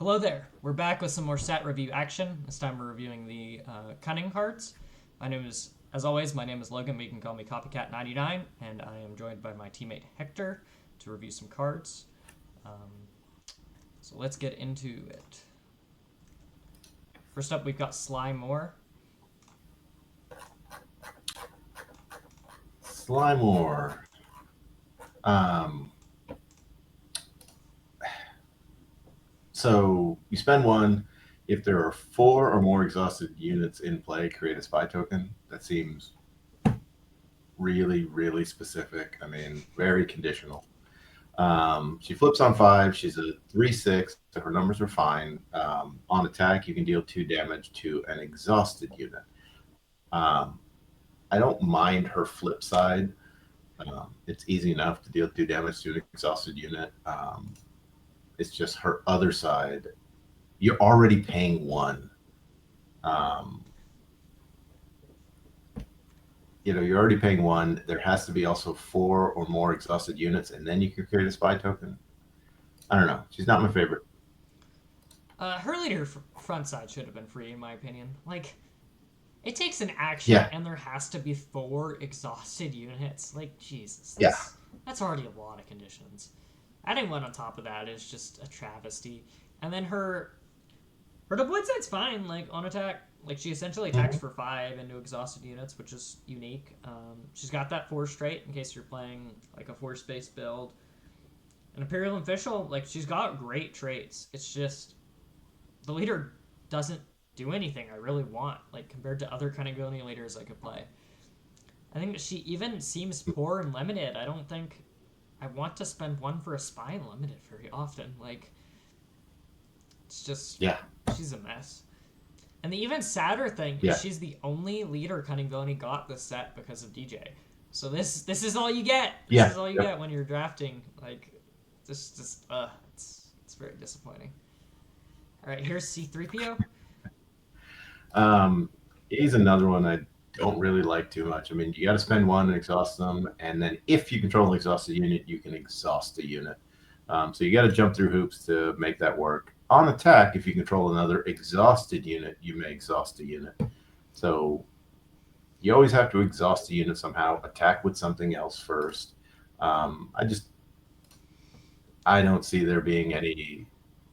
Hello there. We're back with some more stat review action. This time we're reviewing the Cunning cards. As always, my name is Logan, but you can call me Copycat99, and I am joined by my teammate Hector to review some cards. So let's get into it. First up, we've got Sly Moore. Slymore. Um, so you spend one. If there are four or more exhausted units in play, create a spy token. That seems really, really specific. I mean, very conditional. She flips on 5. She's a 3/6, so her numbers are fine. On attack, you can deal 2 damage to an exhausted unit. Um, I don't mind her flip side. It's easy enough to deal 2 damage to an exhausted unit. It's just her other side. You're already paying 1. Um, you're already paying 1. There has to be also 4 or more exhausted units, and then you can create a spy token. I don't know. She's not my favorite. Her leader front side should have been free, in my opinion. Like, it takes an action, Yeah, and there has to be 4 exhausted units. Like, Jesus, yeah, that's already a lot of conditions. Adding one on top of that is just a travesty. And then her deployed side's fine. Like on attack, like she essentially attacks hmm for 5 into exhausted units, which is unique. She's got that 4 straight in case you're playing like a 4 space build. And Imperial Official, like she's got great traits. It's just the leader doesn't do anything I really want, like compared to other Cunning leaders I could play. I think she even seems poor and limited. I don't think I want to spend 1 for a spy in limited very often. Like it's just yeah, she's a mess. And the even sadder thing is yeah, she's the only leader Cunning got this set because of DJ. So this is all you get. This yeah. is all you Yep. get when you're drafting. Like it's very disappointing. All right, here's C3PO. Um, he's another one I don't really like too much. I mean, you got to spend 1 and exhaust them, and then if you control an exhausted unit, you can exhaust the unit. So you got to jump through hoops to make that work. On attack, if you control another exhausted unit, you may exhaust the unit. So you always have to exhaust the unit somehow. Attack with something else first. I don't see there being any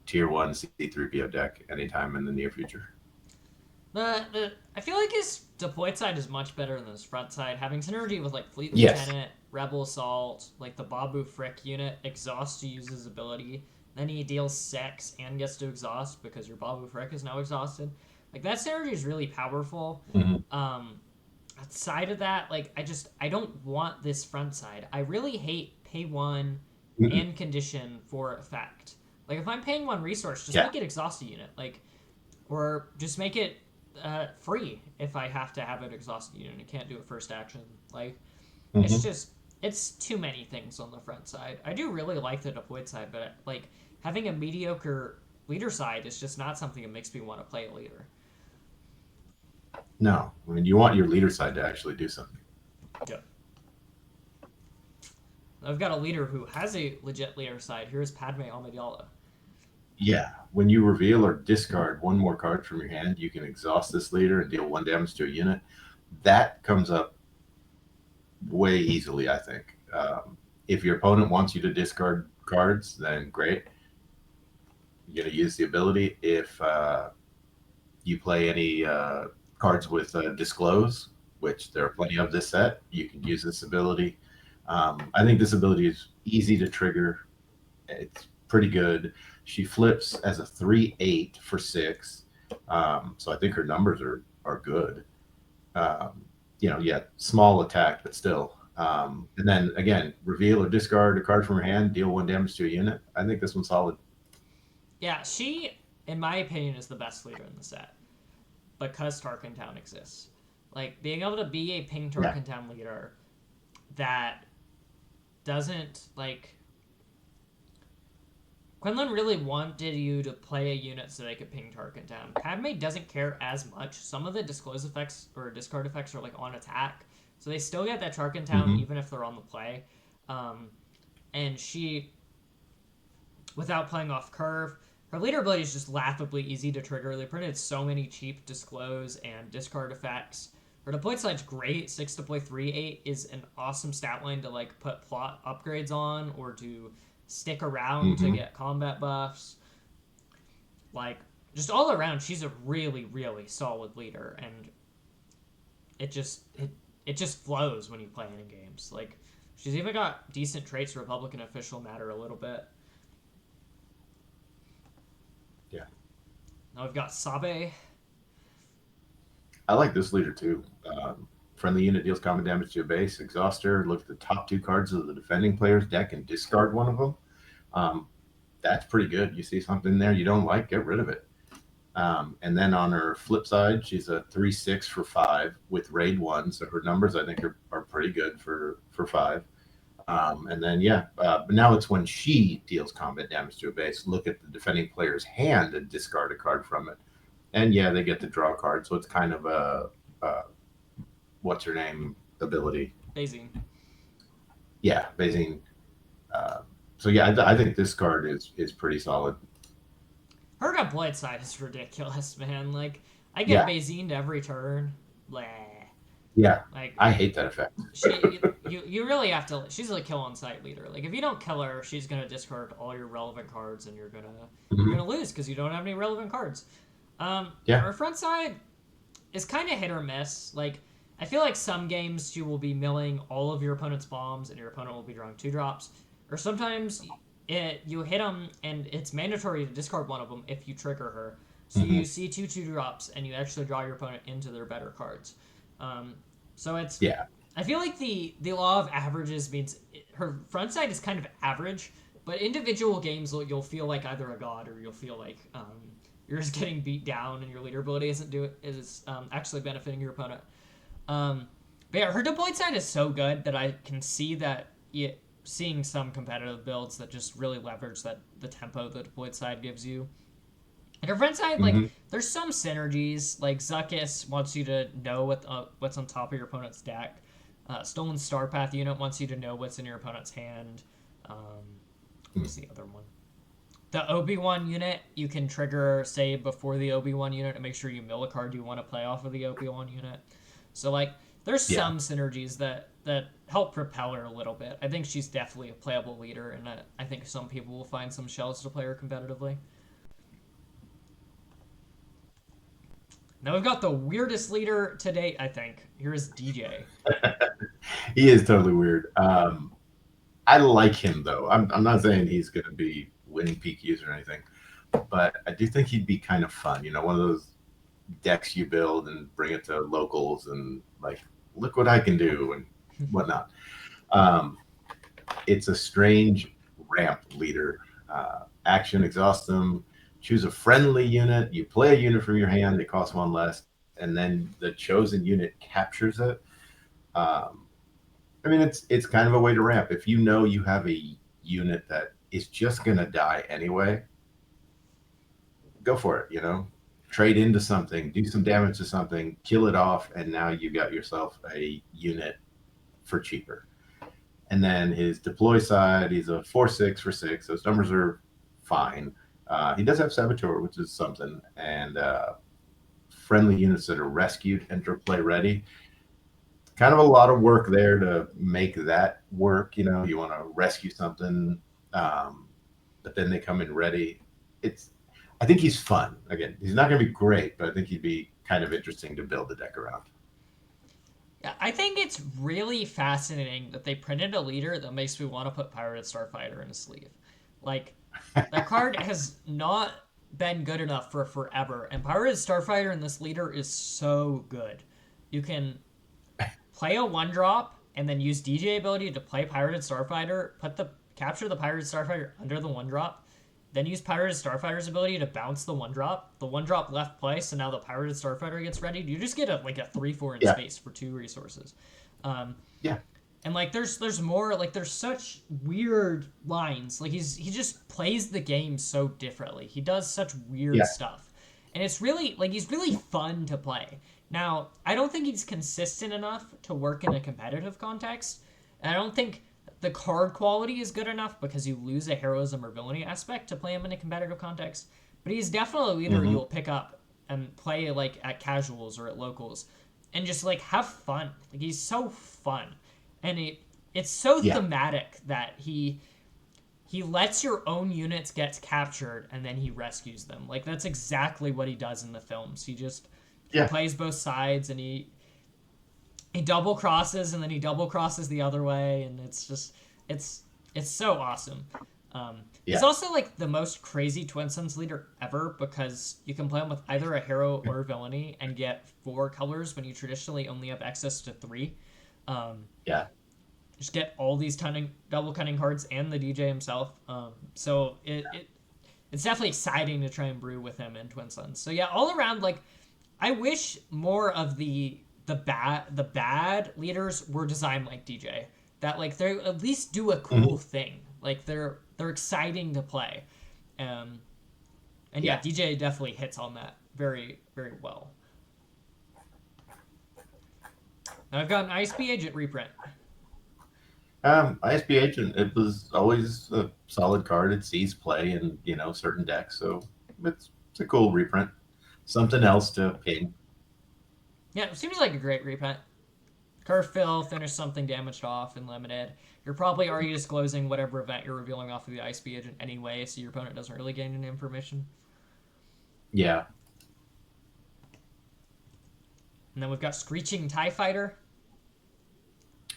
tier 1 C3PO deck anytime in the near future. The I feel like his deployed side is much better than his front side, having synergy with like Fleet Yes. Lieutenant, Rebel Assault, like the Babu Frick unit, exhaust to use his ability. Then he deals sex and gets to exhaust because your Babu Frick is now exhausted. Like that synergy is really powerful. hmm Um, Outside of that, like I don't want this front side. I really hate pay 1 and condition for effect. Like if I'm paying 1 resource, just Yeah. make it exhaust a unit. Like or just make it free if I have to have it exhausted unit and can't do it first action. Like it's hmm just it's too many things on the front side. I do really like the deployed side, but like having a mediocre leader side is just not something that makes me want to play a leader. No, I mean you want your leader side to actually do something. Yep. I've got a leader who has a legit leader side. Here's Padme Amidala. Yeah, when you reveal or discard 1 more card from your hand, you can exhaust this leader and deal 1 damage to a unit. That comes up way easily, I think. If your opponent wants you to discard cards, then great. You're going to use the ability. If you play any cards with disclose, which there are plenty of this set, you can use this ability. I think this ability is easy to trigger. It's pretty good. She flips as a 3/8 for 6. So I think her numbers are good. Um, yeah, small attack, but still. And then again, reveal or discard a card from her hand, deal 1 damage to a unit. I think this one's solid. Yeah, she, in my opinion, is the best leader in the set because Tarkin Town exists. Like being able to be a ping Yeah. Tarkin Town leader that doesn't like Quinlan really wanted you to play a unit so they could ping Tarkin down. Padme doesn't care as much. Some of the disclose effects or discard effects are like on attack, so they still get that Tarkin town hmm even if they're on the play. Um, and she, without playing off curve, Her leader ability is just laughably easy to trigger. They printed so many cheap disclose and discard effects. Her deployed side's great. 6 deploy 3/8 is an awesome stat line to like put plot upgrades on or to stick around to Mm-hmm. get combat buffs. Like just all around, she's a really really solid leader, and it just flows when you play in games. Like she's even got decent traits. Republican official matter a little bit. Yeah. Now we've got Sabe. I like this leader too. Friendly unit deals combat damage to a base. Exhauster. Look at the top 2 cards of the defending player's deck and discard one of them. Um, that's pretty good. You see something there you don't like, get rid of it. And then on her flip side, she's a 3/6 for 5 with raid 1. So her numbers, I think, are pretty good for 5. And then, but now it's when she deals combat damage to a base. Look at the defending player's hand and discard a card from it. And yeah, they get to draw a card. So it's kind of a what's her name ability. Bazine. Yeah, Basing. So yeah, I think this card is pretty solid. Her deployed side is ridiculous, man. Like, I get Yeah, Bazine every turn. Bleh. yeah. Like, I hate that effect. you really have to. She's a kill on site leader. Like, if you don't kill her, she's gonna discard all your relevant cards, and you're Mm-hmm. gonna lose because you don't have any relevant cards. Yeah, Her front side is kind of hit or miss. Like, I feel like some games she will be milling all of your opponent's bombs, and your opponent will be drawing 2 drops. Or sometimes you hit them, and it's mandatory to discard one of them if you trigger her. So mm-hmm. you see 2 2 drops, and you actually draw your opponent into their better cards. So it's Yeah. I feel like the law of averages means her front side is kind of average, but individual games you'll feel like either a god or you'll feel like you're just getting beat down and your leader ability is actually benefiting your opponent. But yeah, her deployed side is so good that I can see that seeing some competitive builds that just really leverage the tempo the deployed side gives you. And her front side, like, Mm-hmm. there's some synergies. Like, Zuckus wants you to know what's on top of your opponent's deck. Stolen Starpath unit wants you to know what's in your opponent's hand. What's the other one? The Obi-Wan unit, you can trigger save before the Obi-Wan unit to make sure you mill a card you want to play off of the Obi-Wan unit. So, like, there's Yeah. some synergies that help propel her a little bit. I think she's definitely a playable leader, and I think some people will find some shells to play her competitively. Now we've got the weirdest leader to date, I think. Here's DJ. He is totally weird. I like him though. I'm not saying he's going to be winning PQs or anything, but I do think he'd be kind of fun. You know, one of those decks you build and bring it to locals and like, look what I can do and whatnot. Um, it's a strange ramp leader. Action, exhaust them, choose a friendly unit. You play a unit from your hand, it costs 1 less, and then the chosen unit captures it. Um, I mean, it's kind of a way to ramp. If you know you have a unit that is just going to die anyway, go for it. You know, trade into something, do some damage to something, kill it off, and now you got yourself a unit for cheaper. And then his deploy side, he's a 4/6 for 6. Those numbers are fine. He does have Saboteur, which is something, and friendly units that are rescued enter play ready. Kind of a lot of work there to make that work. You know, you want to rescue something, but then they come in ready. I think he's fun. Again, he's not going to be great, but I think he'd be kind of interesting to build the deck around. Yeah, I think it's really fascinating that they printed a leader that makes me want to put Pirated Starfighter in a sleeve. Like, that card has not been good enough for forever, and Pirated Starfighter in this leader is so good. You can play a 1-drop and then use DJ ability to play Pirated Starfighter, capture the Pirated Starfighter under the 1-drop, then use Pirated Starfighter's ability to bounce the 1-drop. The 1-drop left play, so now the Pirated Starfighter gets ready. You just get a 3/4 in space for 2 resources. Yeah. And like there's more, like there's such weird lines. Like he just plays the game so differently. He does such weird stuff. And it's really he's really fun to play. Now, I don't think he's consistent enough to work in a competitive context. And I don't think the card quality is good enough because you lose a heroism or villainy aspect to play him in a competitive context. but he's definitely a leader Hmm. you'll pick up and play like at casuals or at locals, and just like have fun. Like he's so fun, and it's so Yeah. thematic that he lets your own units get captured and then he rescues them. Like that's exactly what he does in the films. He Yeah. plays both sides, and he double crosses and then he double crosses the other way, and it's it's so awesome. He's Yeah. also like the most crazy Twin Suns leader ever because you can play him with either a hero or a villainy and get 4 colors when you traditionally only have access to 3. Um, Yeah. just get all these double cunning cards and the DJ himself. So it's definitely exciting to try and brew with him in Twin Suns. So yeah, all around, like I wish more of the bad leaders were designed like DJ. That like they at least do a cool Hmm. thing. Like they're exciting to play. Um, and yeah, Yeah. DJ definitely hits on that very very well. Now I've got an ISB agent reprint. ISB Agent, it was always a solid card. It sees play in, certain decks. So it's a cool reprint. Something else to ping. Yeah, it seems like a great reprint. Curve fill, finish something damaged off in limited. You're probably already disclosing whatever event you're revealing off of the ISB agent anyway, so your opponent doesn't really gain any information. Yeah. And then we've got Screeching TIE Fighter.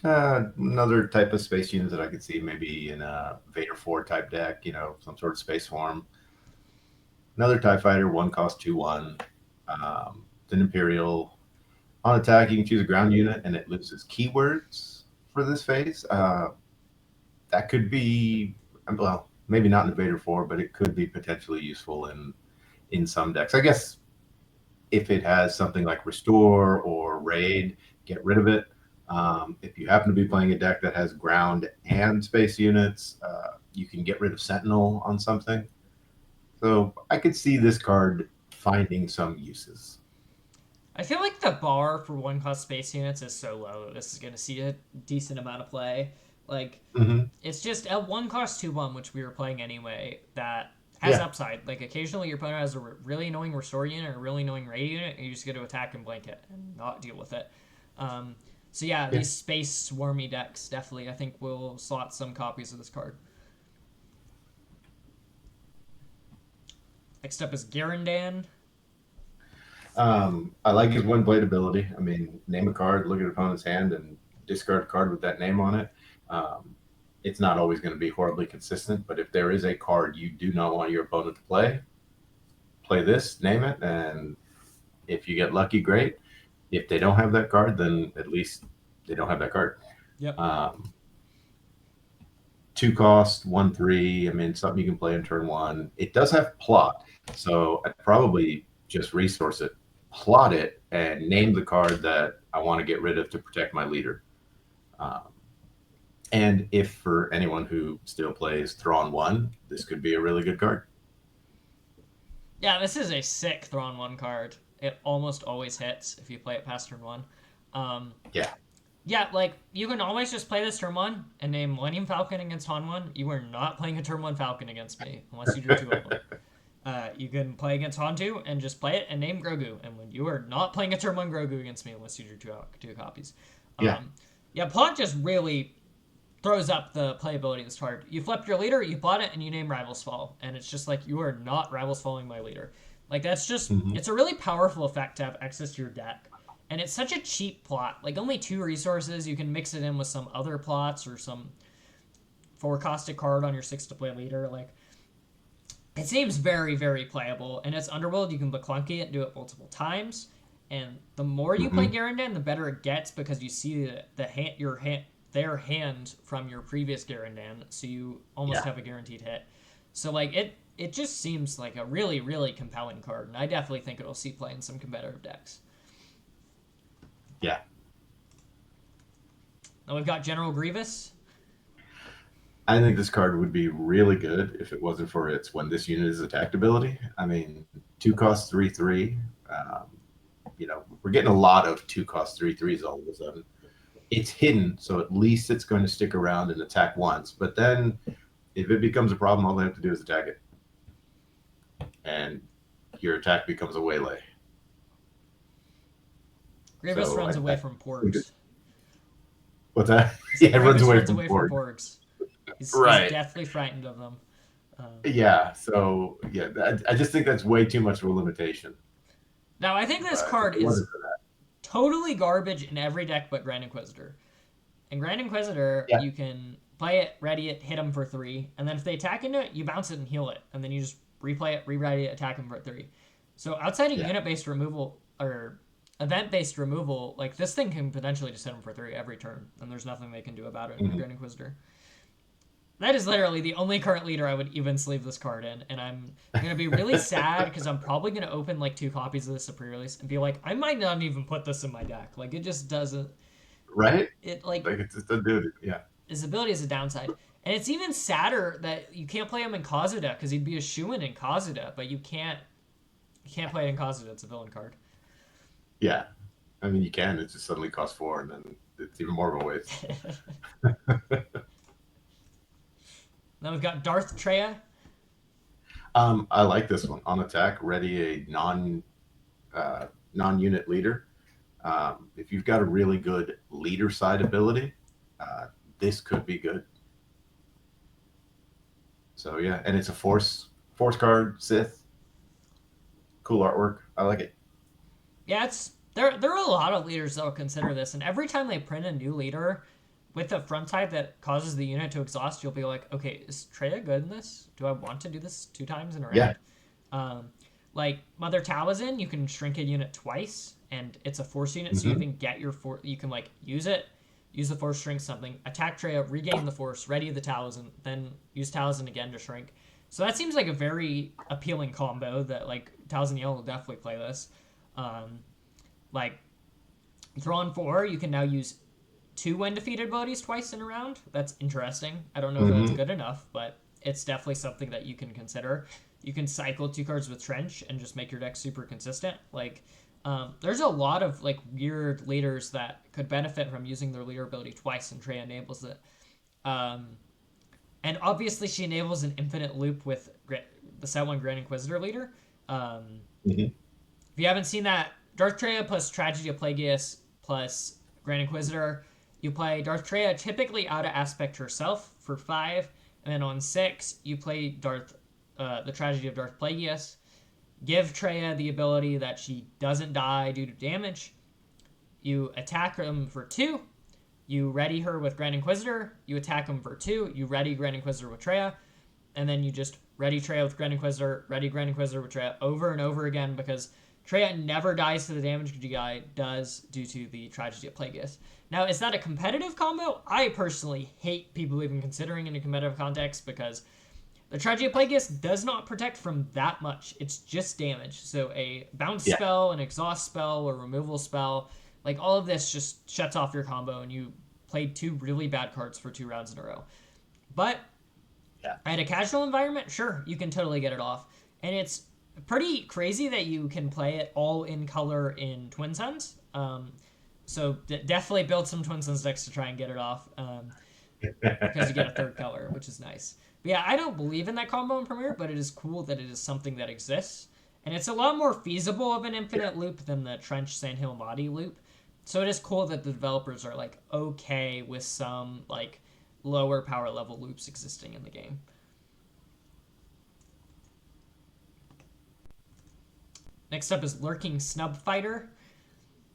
Another type of space unit that I could see maybe in a Vader 4 type deck, some sort of space form. Another TIE fighter, one cost 2/1. It's an Imperial. On attack, you can choose a ground unit and it loses keywords for this phase. That could be, well, maybe not in Vader 4, but it could be potentially useful in some decks. I guess if it has something like Restore or Raid, get rid of it. If you happen to be playing a deck that has ground and space units, you can get rid of Sentinel on something. So I could see this card finding some uses. I feel like the bar for 1 cost space units is so low that this is going to see a decent amount of play. Like, Hmm. it's just a 1 cost 2/1, which we were playing anyway, that has Yeah. upside. Like, occasionally your opponent has a really annoying Restore unit or a really annoying Raid unit, and you just get to attack and blanket and not deal with it. Um, so yeah, Yeah. these space swarmy decks definitely, I think, will slot some copies of this card. Next up is Garandan. I like his one blade ability. I mean, name a card, look at opponent's hand, and discard a card with that name on it. Um, it's not always going to be horribly consistent, but if there is a card you do not want your opponent to play this, name it, and if you get lucky, great. If they don't have that card, then at least they don't have that card. Yep. Um, 2 cost, 1/3. I mean, something you can play in turn one. It does have plot, so I'd probably just resource it, plot it, and name the card that I want to get rid of to protect my leader. Um, and if for anyone who still plays Thrawn 1, this could be a really good card. Yeah, this is a sick Thrawn 1 card. It almost always hits if you play it past turn 1. Um, Yeah. yeah, like, you can always just play this turn 1 and name Millennium Falcon against Han 1. You are not playing a turn 1 Falcon against me unless you drew 2 of them. You can play against Han 2 and just play it and name Grogu. And when you are not playing a turn 1 Grogu against me unless you drew two copies. Yeah. Yeah, plot just really throws up the playability of this card. You flip your leader, you plot it, and you name Rivals Fall. And it's just like, you are not Rivals Falling my leader. Like, that's just, Hmm. it's a really powerful effect to have access to your deck. And it's such a cheap plot. Like, only 2 resources. You can mix it in with some other plots or some 4 caustic card on your 6 to play leader. Like, it seems very, very playable. And it's Underworld. You can clunky it and do it multiple times. And the more you play Hmm. Garandan, the better it gets because you see their hand from your previous Garandan, so you almost Yeah. have a guaranteed hit. So like it just seems like a really, really compelling card, and I definitely think it'll see play in some competitive decks. Yeah. Now we've got General Grievous. I think this card would be really good if it wasn't for its when this unit is attacked ability. I mean, 2 cost 3/3. Um, we're getting a lot of 2 cost 3/3s all of a sudden. It's hidden, so at least it's going to stick around and attack once. But then if it becomes a problem, all they have to do is attack it. and your attack becomes a waylay. Grievous So runs away I from think porgs. it's, what's that? I said Yeah, it runs Grievous away runs from away from Borg. porgs. He's Right. deathly frightened of them. Yeah. So yeah, I just think that's way too much of a limitation. Now I think this But if card it is wasn't for that, totally garbage in every deck but Grand Inquisitor. In Grand Inquisitor, yeah. you can play it, ready it, hit them for 3, and then if they attack into it, you bounce it and heal it, and then you just replay it, re-ready it, attack them for 3. So outside of Yeah. unit-based removal or event-based removal, like this thing can potentially just hit them for 3 every turn, and there's nothing they can do about it in Mhm. Grand Inquisitor. That is literally the only current leader I would even sleeve this card in, and I'm gonna be really sad because I'm probably gonna open like 2 copies of this at pre-release and be like, I might not even put this in my deck. Like it just doesn't. Right. It like Like it's just a dude. Yeah. his ability is a downside, and it's even sadder that you can't play him in Kazuda because he'd be a shoo-in in Kazuda, but you can't play it in Kazuda. It's a villain card. Yeah. I mean, you can. It just suddenly costs 4, and then it's even more of a waste. Then we've got Darth Treya. I like this one. On attack, ready a non-unit leader. If you've got a really good leader side ability, uh, this could be good. So yeah, and it's a force card, Sith. Cool artwork. I like it. Yeah, it's there are a lot of leaders that will consider this, and every time they print a new leader with a front type that causes the unit to exhaust, you'll be like, okay, is Treya good in this? Do I want to do this 2 times in a Yeah. round? Um, like Mother Talazin, you can shrink a unit twice, and it's a force unit, so you Hmm. even get your force. You can like use it, use the force, shrink something, attack Treya, regain the force, ready the Talazin, then use Talazin again to shrink. So that seems like a very appealing combo that like Talazin Yell will definitely play this. Um, like Thrawn 4, you can now use 2 when defeated abilities twice in a round. That's interesting. I don't know if that's Hmm. good enough, but it's definitely something that you can consider. You can cycle 2 cards with Trench and just make your deck super consistent. Like, there's a lot of like weird leaders that could benefit from using their leader ability twice, and Trey enables it. Um, and obviously, she enables an infinite loop with the set 1 Grand Inquisitor leader. Um, Hmm. if you haven't seen that, Darth Treya plus Tragedy of Plagueis plus Grand Inquisitor, you play Darth Treya typically out of aspect herself for 5, and then on 6 you play the Tragedy of Darth Plagueis. Give Treya the ability that she doesn't die due to damage. You attack them for 2. You ready her with Grand Inquisitor. You attack them for 2. You ready Grand Inquisitor with Treya, and then you just ready Treya with Grand Inquisitor, ready Grand Inquisitor with Treya over and over again because Treya never dies to the damage guy does due to the Tragedy of Plagueis. Now, is that a competitive combo? I personally hate people even considering in a competitive context because the Tragedy of Plagueis does not protect from that much. It's just damage. So a bounce Yeah. spell, an exhaust spell, or removal spell, like all of this just shuts off your combo and you played 2 really bad cards for 2 rounds in a row. But Yeah. in a casual environment, sure, you can totally get it off. And it's pretty crazy that you can play it all in color in Twin Suns. So definitely build some Twin Suns decks to try and get it off because you get a 3rd color, which is nice. But yeah, I don't believe in that combo in Premiere, but it is cool that it is something that exists. And it's a lot more feasible of an infinite loop than the Trench Sandhill Mahdi loop. So it is cool that the developers are like okay with some like lower power level loops existing in the game. Next up is Lurking Snub Fighter.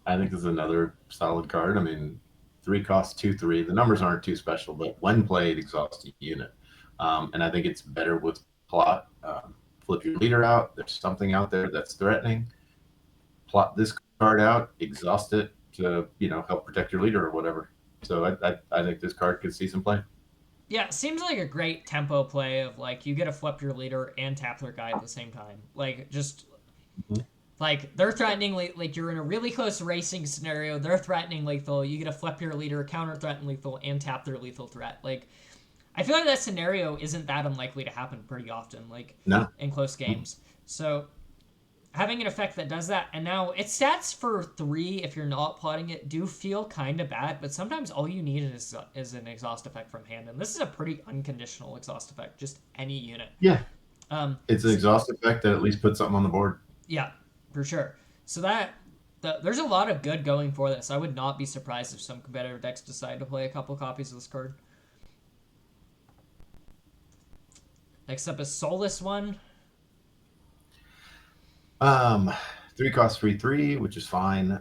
I think this is another solid card. I mean, 3 costs 2/3. The numbers aren't too special, but when played, exhaust a unit. And I think it's better with plot. Flip your leader out. There's something out there that's threatening. Plot this card out, exhaust it to help protect your leader or whatever. So I think this card could see some play. Yeah, it seems like a great tempo play of like you get to flip your leader and tap their guy at the same time. Like just Mhm. like they're threatening like you're in a really close racing scenario. They're threatening lethal. You get to flip your leader, counter threaten lethal, and tap their lethal threat. Like I feel like that scenario isn't that unlikely to happen pretty often. Like No. in close games. So having an effect that does that, and now its stats for 3 if you're not plotting it do feel kind of bad, but sometimes all you need is an exhaust effect from hand, and this is a pretty unconditional exhaust effect, just any unit. Yeah. It's an So, exhaust effect that at least puts something on the board. yeah, for sure. So there's a lot of good going for this. I would not be surprised if some competitive decks decide to play a couple copies of this card. Next up is Soulless One. Um, Three cost 3/3, which is fine.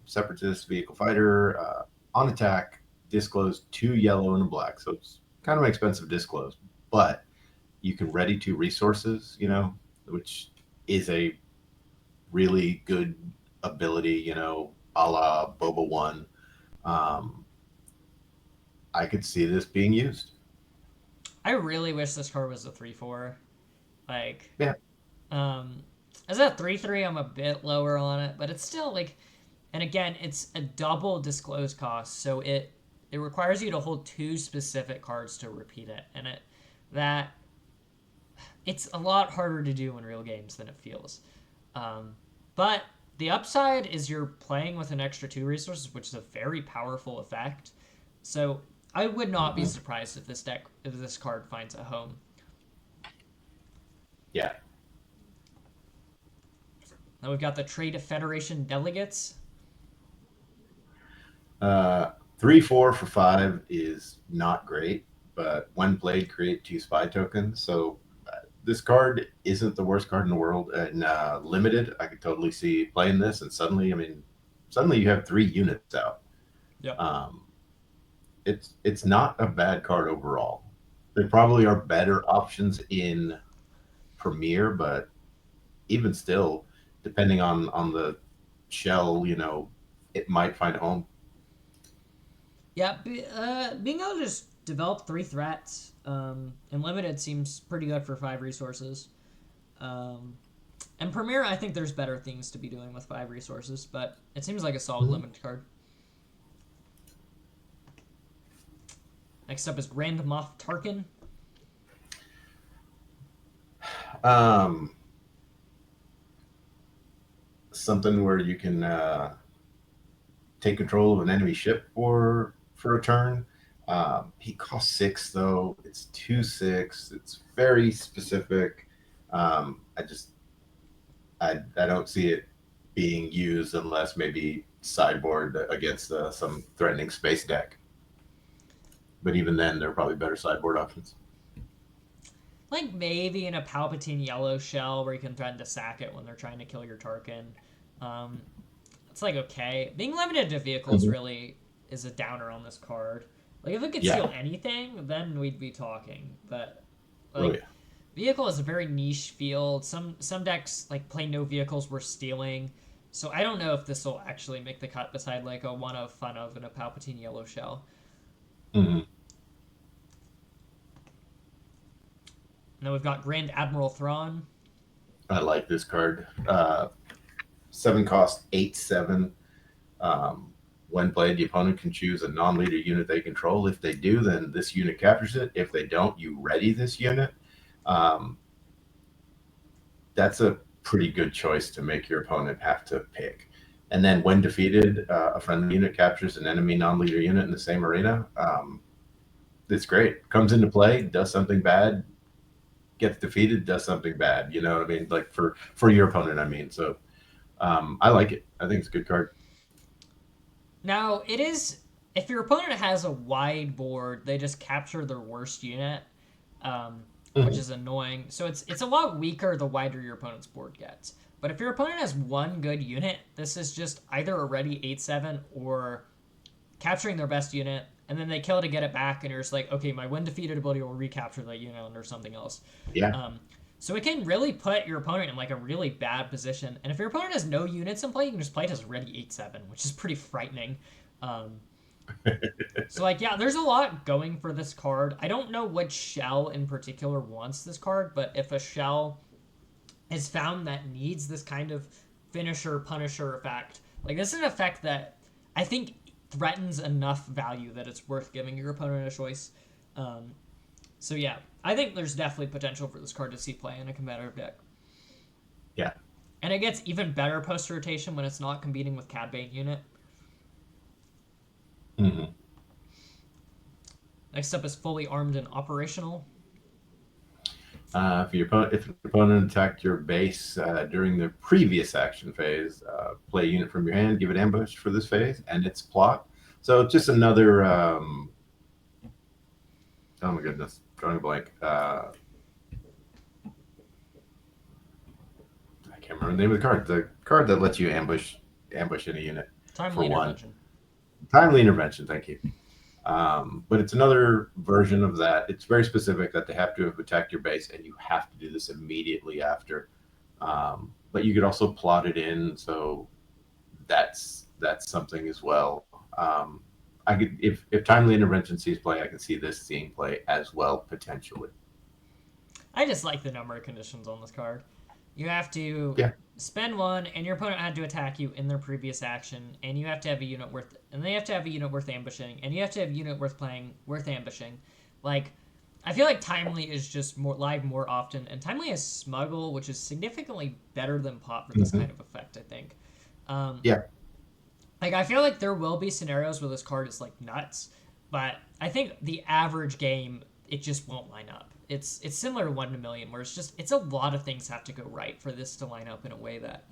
Separatist vehicle fighter on attack, disclose 2 yellow and a black, so it's kind of an expensive disclose, but you can ready 2 resources, which is a really good ability, a la Boba One. Um, I could see this being used. I really wish this card was a 3/4. Like, Yeah. um, as a 3/3, I'm a bit lower on it, but it's still like, and again, it's a double disclose cost, so it requires you to hold two specific cards to repeat it, and that it's a lot harder to do in real games than it feels. Um, but the upside is you're playing with an extra 2 resources, which is a very powerful effect. So I would not be Mhm. surprised if this card finds a home. Yeah. Then we've got the Trade Federation Delegates. Uh, 3/4 for 5 is not great, but when played, create 2 spy tokens. So this card isn't the worst card in the world. And limited, I could totally see playing this, and suddenly you have 3 units out. Yep. Um, it's not a bad card overall. There probably are better options in Premier, but even still, depending on the shell, it might find a home. Yeah, being able to just develop 3 threats and limited seems pretty good for 5 resources. Um, and Premier, I think there's better things to be doing with 5 resources, but it seems like a solid Mhm. limited card. Next up is Grand Moff Tarkin. Um, Something where you can take control of an enemy ship for a turn. He costs 6 though. It's 2/6. It's very specific. I just I don't see it being used unless maybe sideboard against some threatening space deck. But even then, there are probably better sideboard options. Like maybe in a Palpatine yellow shell where you can threaten to sack it when they're trying to kill your Tarkin. Um, it's like okay. Being limited to vehicles Mhm. really is a downer on this card. Like if it could steal Yeah. anything, then we'd be talking. But Oh like yeah. vehicle is a very niche field. Some decks like play no vehicles were stealing. So I don't know if this will actually make the cut beside like a one of fun of and a Palpatine yellow shell. Hmm. And then we've got Grand Admiral Thrawn. I like this card. 7 cost 8/7. Um, when played, the opponent can choose a non-leader unit they control. If they do, then this unit captures it. If they don't, you ready this unit. Um, that's a pretty good choice to make your opponent have to pick. And then, when defeated, a friendly unit captures an enemy non-leader unit in the same arena. It's great. Comes into play, does something bad, gets defeated, does something bad. You know what I mean? Like for your opponent, I mean. So I like it. I think it's a good card. Now it is if your opponent has a wide board, they just capture their worst unit, um, which Mhm. is annoying. So it's a lot weaker the wider your opponent's board gets. But if your opponent has one good unit, this is just either a ready 8/7 or capturing their best unit, and then they kill to get it back, and you're just like, okay, my when defeated ability will recapture that unit under something else. Yeah. Um, so it can really put your opponent in like a really bad position. And if your opponent has no units in play, you can just play it as ready 8/7, which is pretty frightening. Um, so like yeah, there's a lot going for this card. I don't know which shell in particular wants this card, but if a shell is found that needs this kind of finisher punisher effect, like this is an effect that I think threatens enough value that it's worth giving your opponent a choice. Um, so yeah, I think there's definitely potential for this card to see play in a competitive deck. Yeah. And it gets even better post rotation when it's not competing with Cad Bane unit. Hmm. Next up is fully armed and operational. If an opponent attacked your base during the previous action phase, play a unit from your hand, give it ambush for this phase and its plot. So just another. Oh my goodness, drawing a blank. I can't remember the name of the card. The card that lets you ambush in a unit for Timely one. intervention. Timely intervention. Thank you. But it's another version of that. It's very specific that they have to have attacked your base, and you have to do this immediately after. But you could also plot it in, so that's something as well. I could, if timely intervention sees play, I can see this seeing play as well potentially. I just like the number of conditions on this card. You have to Yeah. spend one, and your opponent had to attack you in their previous action, and you have to have a unit worth, and they have to have a unit worth ambushing, and you have to have a unit worth playing worth ambushing. Like, I feel like timely is just more live more often, and timely has smuggle, which is significantly better than pop for this Mm-hmm. kind of effect. I think. Um, Yeah. like I feel like there will be scenarios where this card is like nuts, but I think the average game it just won't line up. It's similar to 1 in a million, where it's a lot of things have to go right for this to line up in a way that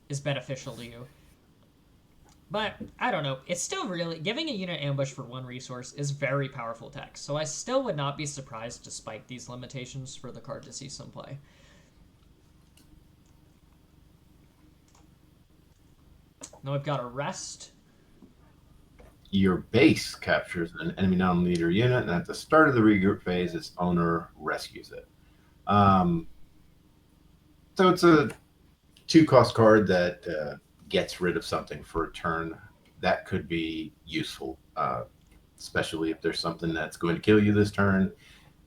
is beneficial to you. But I don't know. It's still really giving a unit ambush for one resource is very powerful text. So I still would not be surprised, despite these limitations, for the card to see some play. Now we've got Arrest. Your base captures an enemy non-leader unit, and at the start of the regroup phase, its owner rescues it. Um, so it's a 2-cost card that gets rid of something for a turn. That could be useful, especially if there's something that's going to kill you this turn.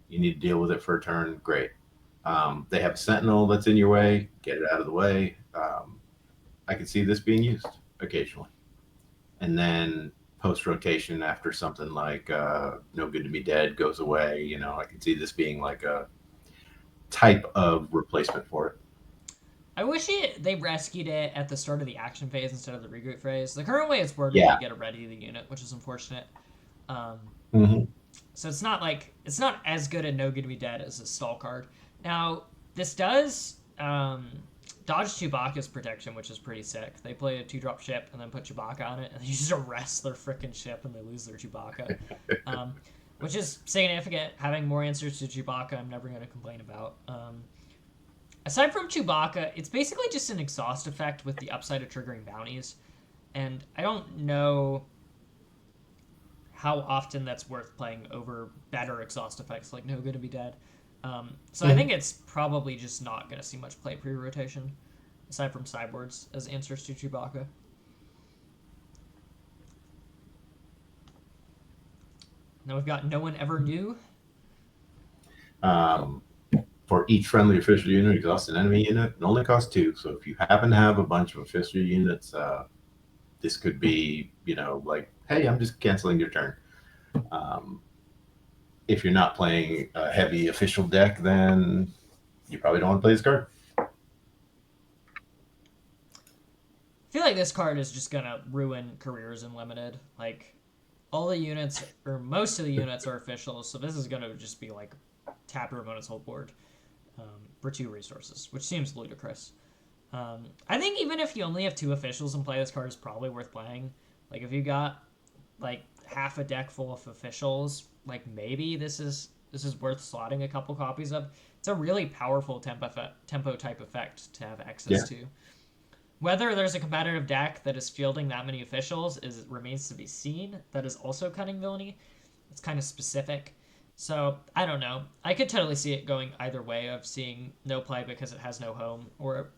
You need to deal with it for a turn. Great. They have a Sentinel that's in your way. Get it out of the way. I could see this being used occasionally. And then post rotation, after something like No Good to Be Dead goes away, I can see this being like a type of replacement for it. I wish they rescued it at the start of the action phase instead of the regroup phase. The current way it's worded, Yeah. you get a ready the unit, which is unfortunate. Um, Mm-hmm. so it's not as good at No Good to Be Dead as a stall card. Now this does dodge Chewbacca's protection, which is pretty sick. They play a 2-drop ship and then put Chewbacca on it, and they just arrest their freaking ship and they lose their Chewbacca, um, which is significant. Having more answers to Chewbacca, I'm never going to complain about. Aside from Chewbacca, it's basically just an exhaust effect with the upside of triggering bounties, and I don't know how often that's worth playing over better exhaust effects like No Good to Be Dead. So I think it's probably just not going to see much play pre-rotation, aside from sideboards as answers to Chewbacca. Now we've got No One Ever Knew. Um, for each friendly official unit, exhaust an enemy unit. It only costs 2. So if you happen to have a bunch of official units, this could be, like, hey, I'm just canceling your turn. If you're not playing a heavy official deck, then you probably don't want to play this card. I feel like this card is just going to ruin careers in Limited. Like, all the units, or most of the units, are officials, so this is going to just be like tap your opponent's whole board for 2 resources, which seems ludicrous. I think even if you only have 2 officials in play, this card is probably worth playing. Like, if you got like half a deck full of officials, like maybe this is worth slotting a couple copies of. It's a really powerful tempo type effect to have access to. Whether there's a competitive deck that is fielding that many officials remains to be seen. That is also Cunning villainy. It's kind of specific. So I don't know. I could totally see it going either way of seeing no play because it has no home, or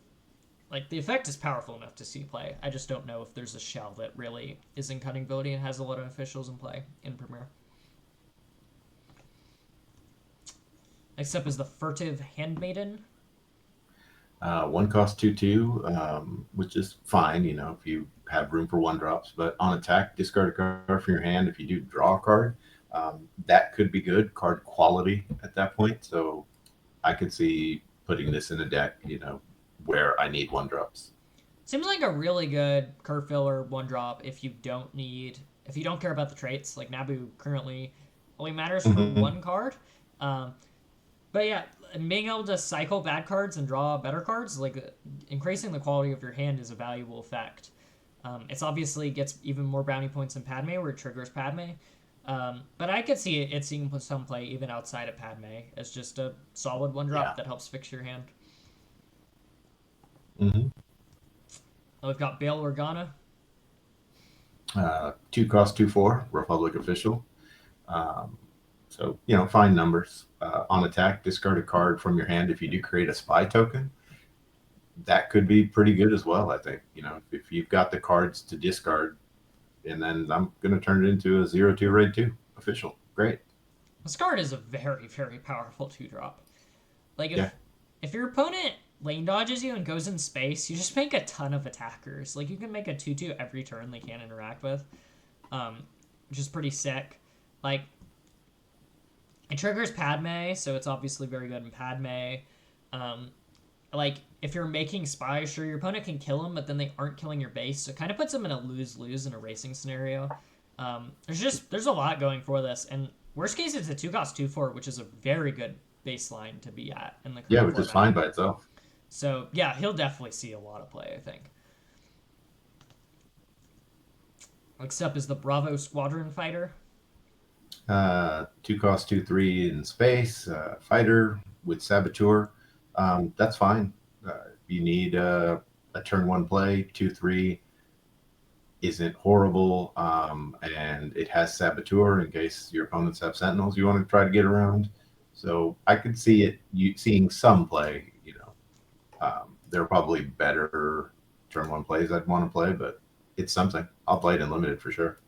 like the effect is powerful enough to see play. I just don't know if there's a shell that really is in Cunning villainy and has a lot of officials in play in Premiere. Next up is the Furtive Handmaiden. 1 cost 2/2, which is fine, if you have room for 1-drops. But on attack, discard a card from your hand. If you do draw a card, that could be good card quality at that point. So I could see putting this in a deck, where I need 1-drops. Seems like a really good curve filler 1-drop if you don't care about the traits. Like Naboo currently only matters for 1 card. But yeah, and being able to cycle bad cards and draw better cards, like increasing the quality of your hand is a valuable effect. It's obviously gets even more bounty points in Padme, where it triggers Padme. But I could see it seeing some play even outside of Padme as just a solid one Yeah. drop that helps fix your hand. Hmm. We've got Bail Organa. 2 cost 2/4 Republic official. Um, so fine numbers. On attack, discard a card from your hand if you do create a spy token. That could be pretty good as well. I think if you've got the cards to discard, and then I'm going to turn it into a 0/2 raid 2 official. Great. This card is a very, very powerful 2 drop. Like Yeah. if your opponent lane dodges you and goes in space, you just make a ton of attackers. Like you can make a 2/2 every turn they can't interact with, which is pretty sick. Like it triggers Padme, so it's obviously very good in Padme. Like if you're making spies, sure your opponent can kill them, but then they aren't killing your base, so it kind of puts them in a lose-lose in a racing scenario. There's a lot going for this, and worst case it's a 2 cost 2/4, which is a very good baseline to be at in the Yeah, current which is format. fine by itself. So yeah, he'll definitely see a lot of play, I think. Next up is the Bravo Squadron Fighter. 2 cost 2/3 in space. Fighter with Saboteur. That's fine. You need a turn 1 play. 2/3 isn't horrible, and it has Saboteur in case your opponents have Sentinels you want to try to get around. So I could see seeing some play. There are probably better turn 1 plays I'd want to play, but it's something. I'll play it in limited for sure.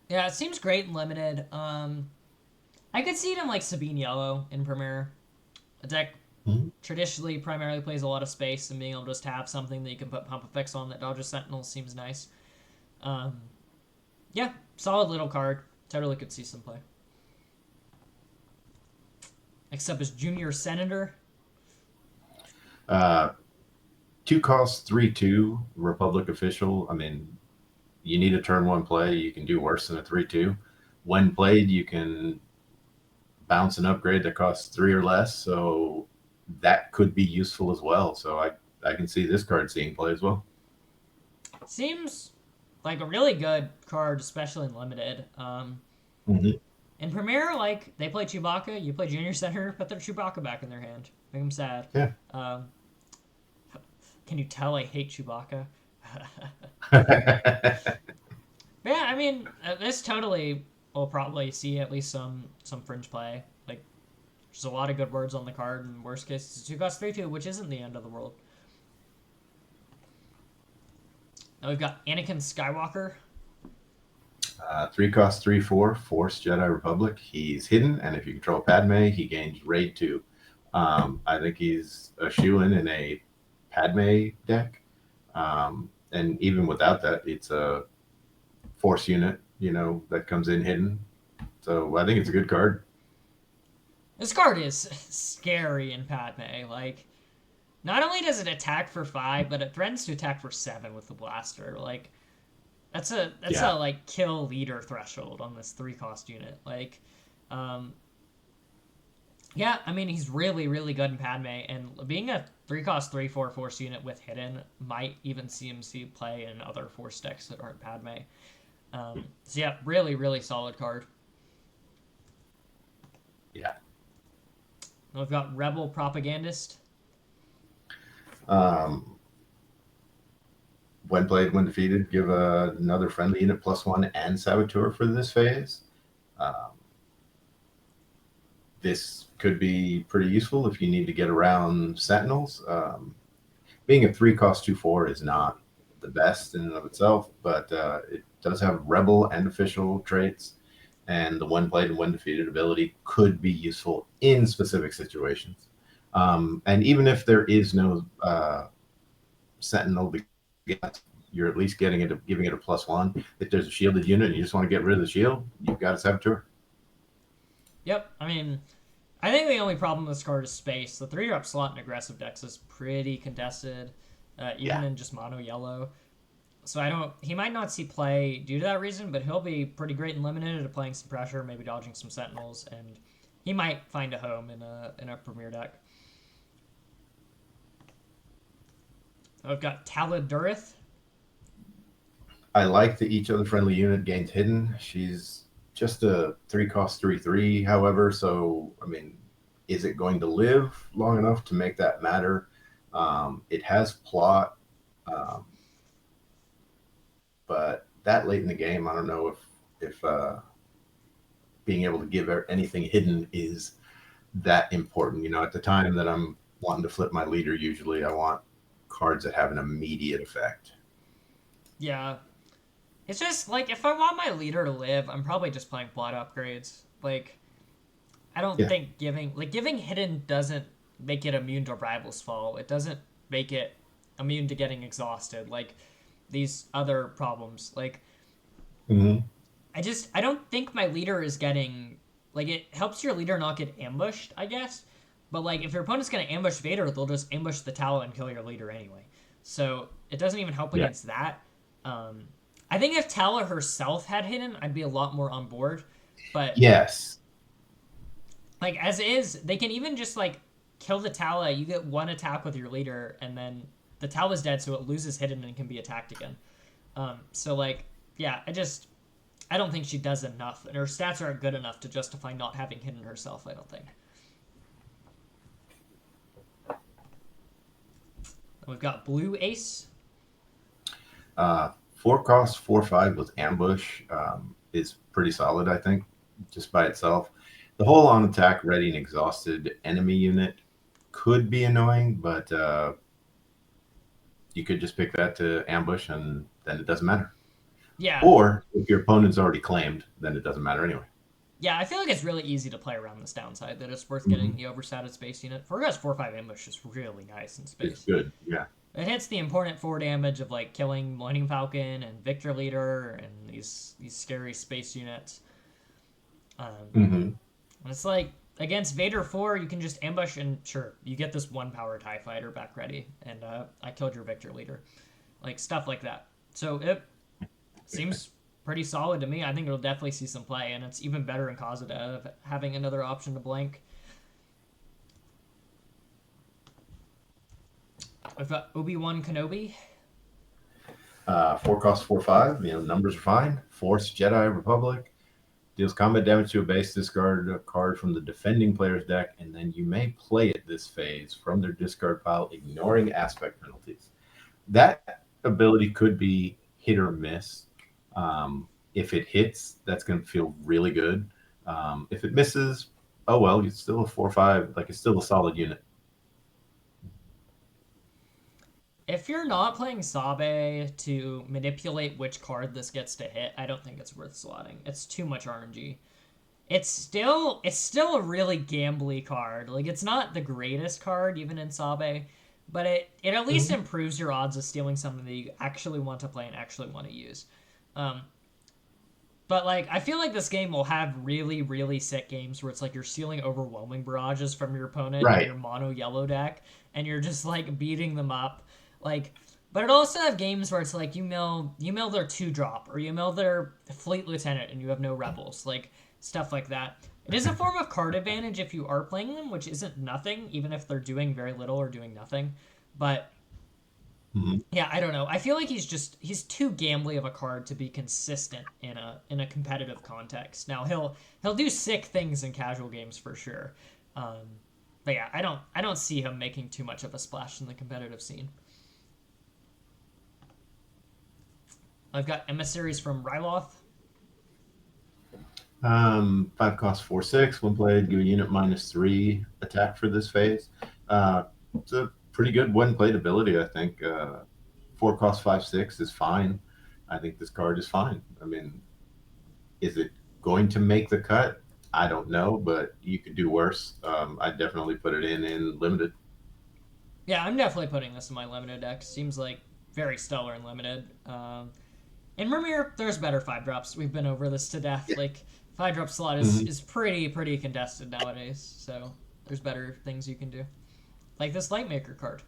Yeah, it seems great in limited. I could see it in like Sabine Yellow in Premier. A deck Mhm. traditionally primarily plays a lot of space, and being able to just have something that you can put pump effects on that dodges Sentinels seems nice. Um, yeah, solid little card. Totally could see some play. Next up is Junior Senator. Uh, 2 cost 3/2 Republic official. I mean, you need a turn 1 play. You can do worse than a 3/2. When played, you can bounce an upgrade that costs 3 or less. So that could be useful as well. So I can see this card seeing play as well. Seems like a really good card, especially in limited. Mm-hmm. In Premier, like they play Chewbacca, you play Junior Senator, put their Chewbacca back in their hand, make them sad. Yeah. Can you tell I hate Chewbacca? Yeah. Yeah, I mean, this totally will probably see at least some fringe play. Like, there's a lot of good words on the card, and worst case, it's a 2 cost 3/2, which isn't the end of the world. Now we've got Anakin Skywalker. 3 cost 3/4 Force Jedi Republic. He's hidden, and if you control Padme, he gains raid 2. I think he's a shoe-in a Padme deck. And even without that, it's a Force unit, that comes in hidden. So I think it's a good card. This card is scary in Padme. Like, not only does it attack for 5, but it threatens to attack for 7 with the blaster. Like, that's a Yeah. like kill leader threshold on this 3 cost unit. Like, yeah, I mean he's really really good in Padme, and being a 3 cost 3/4 force unit with hidden might even see him see play in other force decks that aren't Padme. So yeah, really really solid card. Yeah. We've got Rebel Propagandist. Um, when played, when defeated, give another friendly unit +1 and Saboteur for this phase. Um, this could be pretty useful if you need to get around Sentinels. Being a 3 cost 2/4 is not the best in and of itself, but it does have Rebel and official traits, and the when played and when defeated ability could be useful in specific situations. And even if there is no Sentinel, you're at least giving it a +1. If there's a shielded unit and you just want to get rid of the shield, you've got a Saboteur. Yep, I mean, I think the only problem with this card is space. The 3-drop slot in aggressive decks is pretty contested, even in just mono yellow. So he might not see play due to that reason, but he'll be pretty great and limited at playing some pressure, maybe dodging some sentinels, and he might find a home in a premier deck. I've got Taladurith. I like that each other friendly unit gains hidden. She's just a 3 cost 3/3, however. So, I mean, is it going to live long enough to make that matter? It has plot, um, but that late in the game, I don't know if being able to give anything hidden is that important. At the time that I'm wanting to flip my leader, usually I want cards that have an immediate effect. Yeah, it's just like if I want my leader to live, I'm probably just playing plot upgrades. Like I don't Yeah. think giving hidden doesn't make it immune to rivals fall. It doesn't make it immune to getting exhausted. Like these other problems. Like Mm-hmm. I don't think my leader is getting like it helps your leader not get ambushed, I guess. But like if your opponent's gonna ambush Vader, they'll just ambush the Tala and kill your leader anyway. So it doesn't even help Yeah. against that. Um, I think if Tala herself had hidden, I'd be a lot more on board. But Yes. like as is, they can even just like kill the Tala. You get one attack with your leader, and then the Tala's dead, so it loses hidden and can be attacked again. So like, yeah, I don't think she does enough, and her stats aren't good enough to justify not having hidden herself. I don't think. We've got Blue Ace. 4 cost 4/5 with ambush is pretty solid, I think, just by itself. The whole on attack, ready, and exhausted enemy unit could be annoying, but you could just pick that to ambush, and then it doesn't matter. Yeah, Or if your opponent's already claimed, then it doesn't matter anyway. yeah. I feel like it's really easy to play around this downside. That it's worth getting Mm-hmm. the oversatted space unit. 4 5 ambush is really nice in It's space. good. Yeah. It hits the important 4 damage of like killing Millennium Falcon and Victor Leader and these scary space units. Mm-hmm. And it's like against Vader 4, you can just ambush and sure you get this 1 power Tie Fighter back ready, and I killed your Victor Leader, like stuff like that. So it seems pretty solid to me. I think it'll definitely see some play, and it's even better in Causadev having another option to blank. I've got Obi-Wan Kenobi. 4 cost 4/5. Numbers are fine. Force Jedi Republic deals combat damage to a base. Discard a card from the defending player's deck, and then you may play it this phase from their discard pile, ignoring aspect penalties. That ability could be hit or miss. If it hits, that's going to feel really good. If it misses, oh well, it's still a 4/5. Like it's still a solid unit. If you're not playing Sabe to manipulate which card this gets to hit, I don't think it's worth slotting. It's too much RNG. It's still a really gambly card. Like it's not the greatest card even in Sabe, but it at least Mhm. improves your odds of stealing something that you actually want to play and actually want to use. Um, but like I feel like this game will have really sick games where it's like you're stealing overwhelming barrages from your opponent in Right. your mono yellow deck and you're just like beating them up. Like but it also have games where it's like you mill their 2 drop or you mill their fleet lieutenant and you have no rebels. Like stuff like that. It is a form of card advantage if you are playing them, which isn't nothing, even if they're doing very little or doing nothing. But Mhm. yeah, I don't know. I feel like he's too gambly of a card to be consistent in a competitive context. Now he'll do sick things in casual games for sure, um, but yeah, I don't see him making too much of a splash in the competitive scene. I've got emissaries from Ryloth. 5 cost 4/6. When played, give a unit -3 attack for this phase. It's a pretty good when played ability, I think. 4 cost 5/6 is fine. I think this card is fine. I mean, is it going to make the cut? I don't know, but you could do worse. I'd definitely put it in limited. Yeah, I'm definitely putting this in my limited deck. Seems like very stellar and limited. In Mimir, there's better 5 drops. We've been over this to death. Yeah. Like 5 drop slot is Mhm. is pretty contested nowadays. So there's better things you can do, like this Lightmaker card.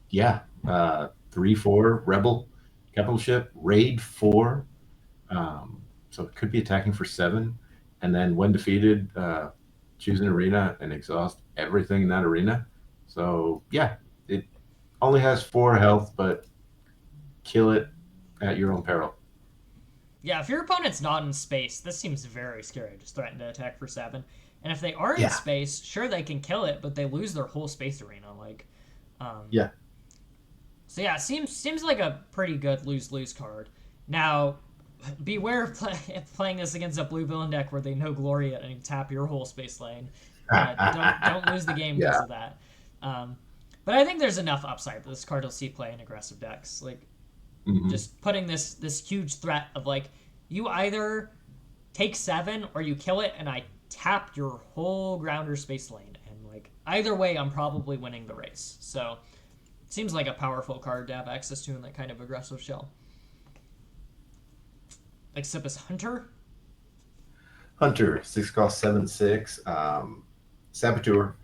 Yeah. 3/4 Rebel capital ship, raid 4. So it could be attacking for 7. And then when defeated, choose an arena and exhaust everything in that arena. So yeah, it Only has 4 health, but kill it at your own peril. Yeah, if your opponent's not in space, this seems very scary. Just threaten to attack for 7. And if they are in Yeah, space, sure they can kill it, but they lose their whole space arena. Um, yeah. so yeah, seems like a pretty good lose card. Now, beware of playing this against a blue villain deck where they know Gloria and you tap your whole space lane. Don't lose the game because Yeah. of that. Um, but I think there's enough upside that this card will see play in aggressive decks. Like Hmm. just putting this huge threat of like you either take 7 or you kill it and I tap your whole grounder space lane and like either way I'm probably winning the race. So it seems like a powerful card to have access to in that kind of aggressive shell. Like Sipus Hunter. Hunter, 6 cost 7/6. Saboteur.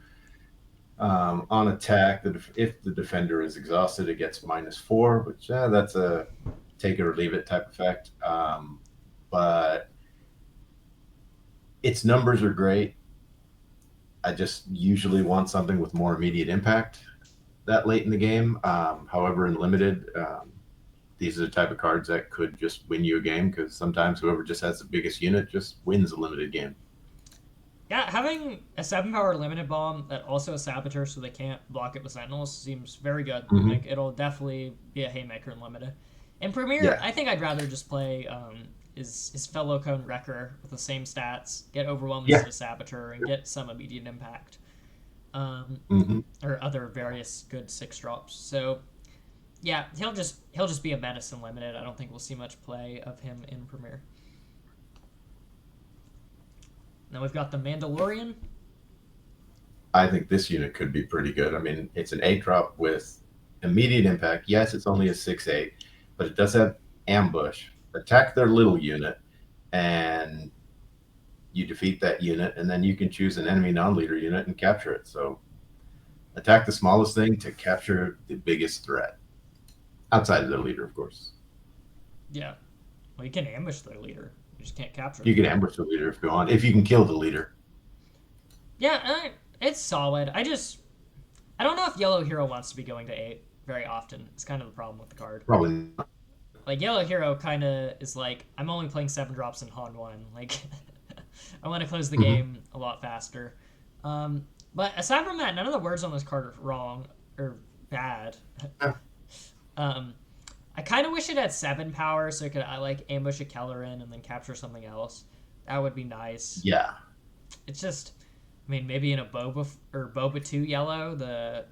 On attack, if the defender is exhausted, it gets -4, which that's a take it or leave it type effect. But its numbers are great. I just usually want something with more immediate impact that late in the game. However, in limited, these are the type of cards that could just win you a game because sometimes whoever just has the biggest unit just wins a limited game. Yeah, having a 7 power limited bomb that also has Saboteur so they can't block it with Sentinels seems very good. Mm-hmm. Like, it'll definitely be a haymaker in limited. In Premier, Yeah. I think I'd rather just play his fellow Cone Wrecker with the same stats, get overwhelmed instead Yeah. of Saboteur, and get some immediate impact. Um, Mm-hmm. or other various good 6 drops. So yeah, he'll just be a medicine limited. I don't think we'll see much play of him in Premier. Now we've got the Mandalorian. I think this unit could be pretty good. I mean, it's an 8 drop with immediate impact. Yes, it's only a 6/8, but it does have ambush. Attack their little unit, and you defeat that unit, and then you can choose an enemy non-leader unit and capture it. So attack the smallest thing to capture the biggest threat outside of their leader, of course. Yeah, well, you can ambush their leader. You just can't capture You them. can ambush the leader if you want, if you can kill the leader. Yeah, it's solid. I don't know if Yellow Hero wants to be going to 8 very often. It's kind of the problem with the card. Probably not. Like Yellow Hero kind of is like I'm only playing 7 drops in Han 1. Like I want to close the Mm-hmm. game a lot faster. But aside from that, none of the words on this card are wrong or bad. um, I kind of wish it had 7 power so I like ambush a Kellerin and then capture something else. That would be nice. Yeah. It's just, I mean, maybe in a Boba or Boba 2 yellow, the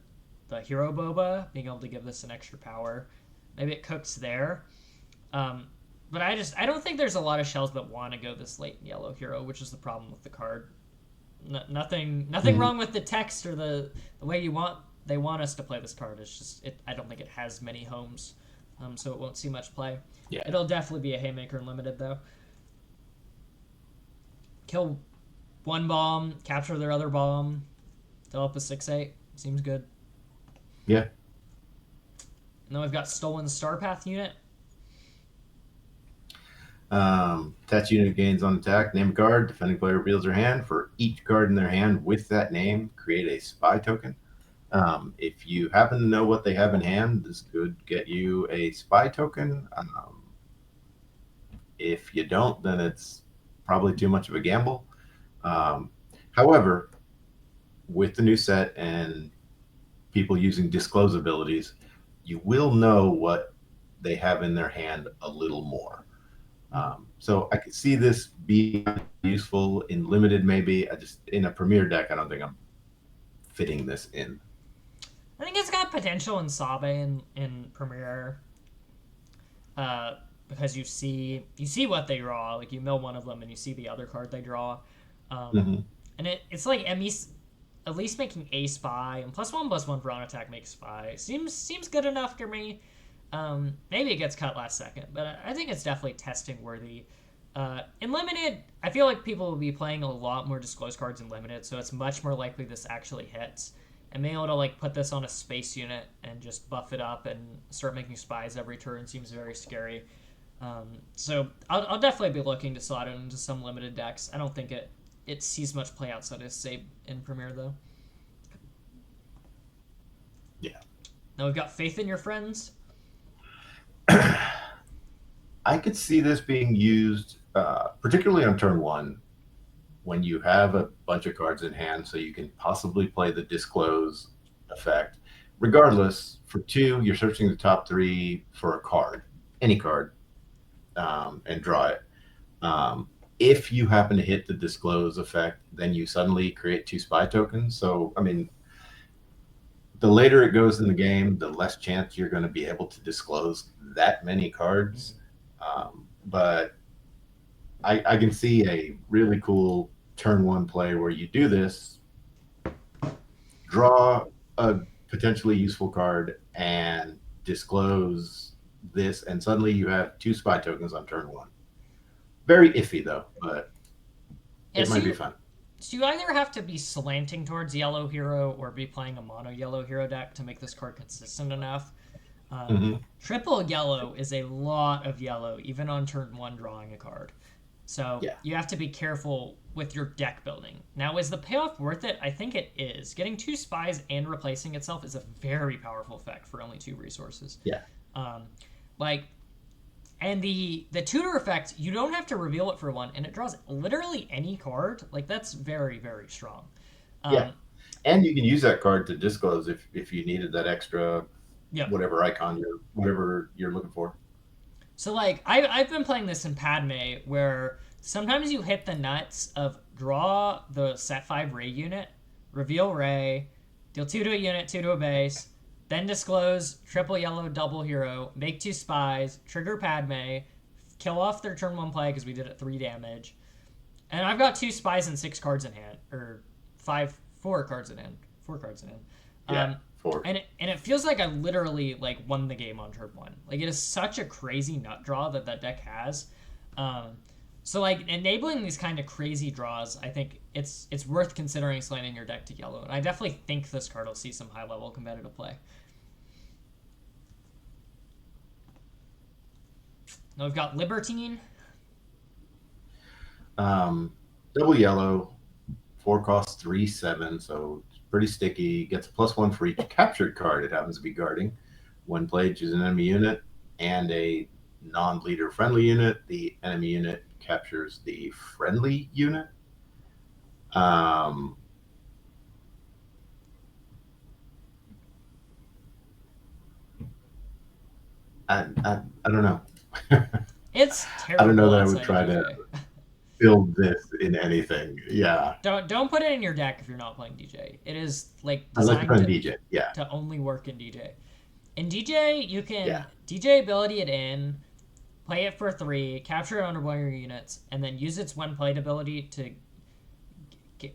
hero Boba being able to give this an extra power. Maybe it cooks there. But I don't think there's a lot of shells that want to go this late in yellow hero, which is the problem with the card. Nothing Mm-hmm. wrong with the text or the way they want us to play this card. It's just I don't think it has many homes, so it won't see much play. Yeah. It'll definitely be a haymaker in limited though. Kill one bomb, capture their other bomb, fill up a 6/8. Seems good. Yeah. And then we've got Stolen Starpath unit. Attach unit gains on attack. Name a card. Defending player reveals their hand. For each card in their hand with that name, create a spy token. If you happen to know what they have in hand, this could get you a spy token. If you don't, then it's probably too much of a gamble. Um, However, with the new set and people using disclose abilities, you will know what they have in their hand a little more. So I could see this being useful in limited, maybe. I just in a premier deck, I don't think I'm fitting this in. I think it's got potential in Sabe in Premier, because you see what they draw. Like you mill one of them and you see the other card they draw, um, Mm-hmm. and it's like Emmy's at least making a spy and +1/+1 for on attack makes spy seems good enough to me. Maybe it gets cut last second, but I think it's definitely testing worthy. In limited, I feel like people will be playing a lot more disclosed cards in limited, so it's much more likely this actually hits. And being able to like put this on a space unit and just buff it up and start making spies every turn seems very scary. So I'll definitely be looking to slot it into some limited decks. I don't think it sees much play outside of Sabe in Premier though. Yeah. Now we've got Faith in Your Friends. I could see this being used, particularly on turn one, when you have a bunch of cards in hand, so you can possibly play the disclose effect. Regardless, for two, you're searching the top three for a card, any card, and draw it. If you happen to hit the disclose effect, then you suddenly create two spy tokens. So, I mean, the later it goes in the game, the less chance you're going to be able to disclose that many cards. But I can see a really cool turn one play where you do this, draw a potentially useful card, and disclose this, and suddenly you have two spy tokens on turn one. Very iffy though, but Yeah, it might be fun. So you either have to be slanting towards yellow hero or be playing a mono yellow hero deck to make this card consistent enough. Triple yellow is a lot of yellow, even on turn one drawing a card. So Yeah. you have to be careful with your deck building. Now, is the payoff worth it? I think it is. Getting two spies and replacing itself is a very powerful effect for only two resources. Yeah. Like, and the tutor effect, you don't have to reveal it for one, and it draws literally any card. Like, that's very, very strong. Yeah. And you can use that card to disclose if you needed that extra Yep. whatever you're looking for. So, like, I've been playing this in Padme, where sometimes you hit the nuts of draw the set 5 Ray unit, reveal Ray, deal 2 to a unit, 2 to a base, then disclose triple yellow double hero, make 2 spies, trigger Padme, kill off their turn 1 play because we did it 3 damage. And I've got 2 spies and 6 cards in hand, or 4 cards in hand. 4 cards in hand. Yeah. 4. And it feels like I literally like won the game on turn 1. Like, it is such a crazy nut draw that deck has. So like enabling these kind of crazy draws, I think it's worth considering slanting your deck to yellow. And I definitely think this card will see some high level competitive play. Now we've got Libertine. Double yellow, 4 costs 3/7, so it's pretty sticky. Gets a +1 for each captured card it happens to be guarding. When played, choose an enemy unit and a non-leader friendly unit. The enemy unit captures the friendly unit. I don't know. It's terrible. I don't know that I would try to build this in anything. Yeah. Don't put it in your deck if you're not playing DJ. It is like I like to designed play DJ. Yeah. to only work in DJ. In DJ, you can Yeah. DJ ability it in, play it for 3, capture it under one of your units, and then use its when played ability to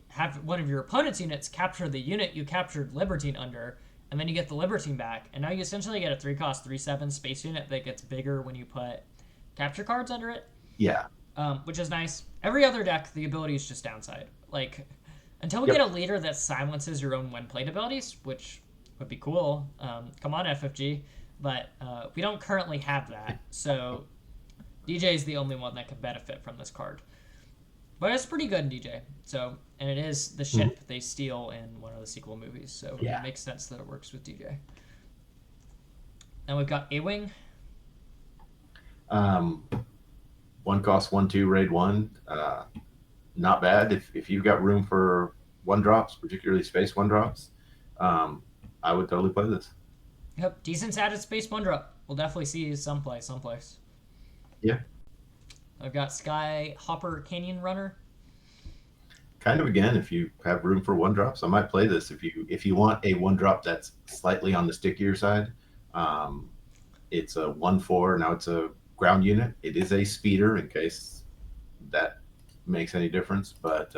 have one of your opponent's units capture the unit you captured Libertine under, and then you get the Libertine back. And now you essentially get a 3-cost 3/7 space unit that gets bigger when you put capture cards under it. Yeah. Which is nice. Every other deck, the ability is just downside. Like, until we get a leader that silences your own when played abilities, which would be cool. Come on, FFG. But we don't currently have that. So DJ is the only one that can benefit from this card. But it's pretty good in DJ. So, and it is the ship they steal in one of the sequel movies. So it makes sense that it works with DJ. And we've got A-Wing. 1 cost 1/2 raid 1. Not bad if you've got room for 1-drops, particularly space 1-drops. I would totally play this. Yep, decent added space 1-drop. We'll definitely see someplace. Yeah. I've got Sky Hopper Canyon Runner. Kind of again, if you have room for 1-drops, I might play this. If you want a 1-drop that's slightly on the stickier side, it's a 1/4. Now it's a ground unit. It is a speeder in case that makes any difference, but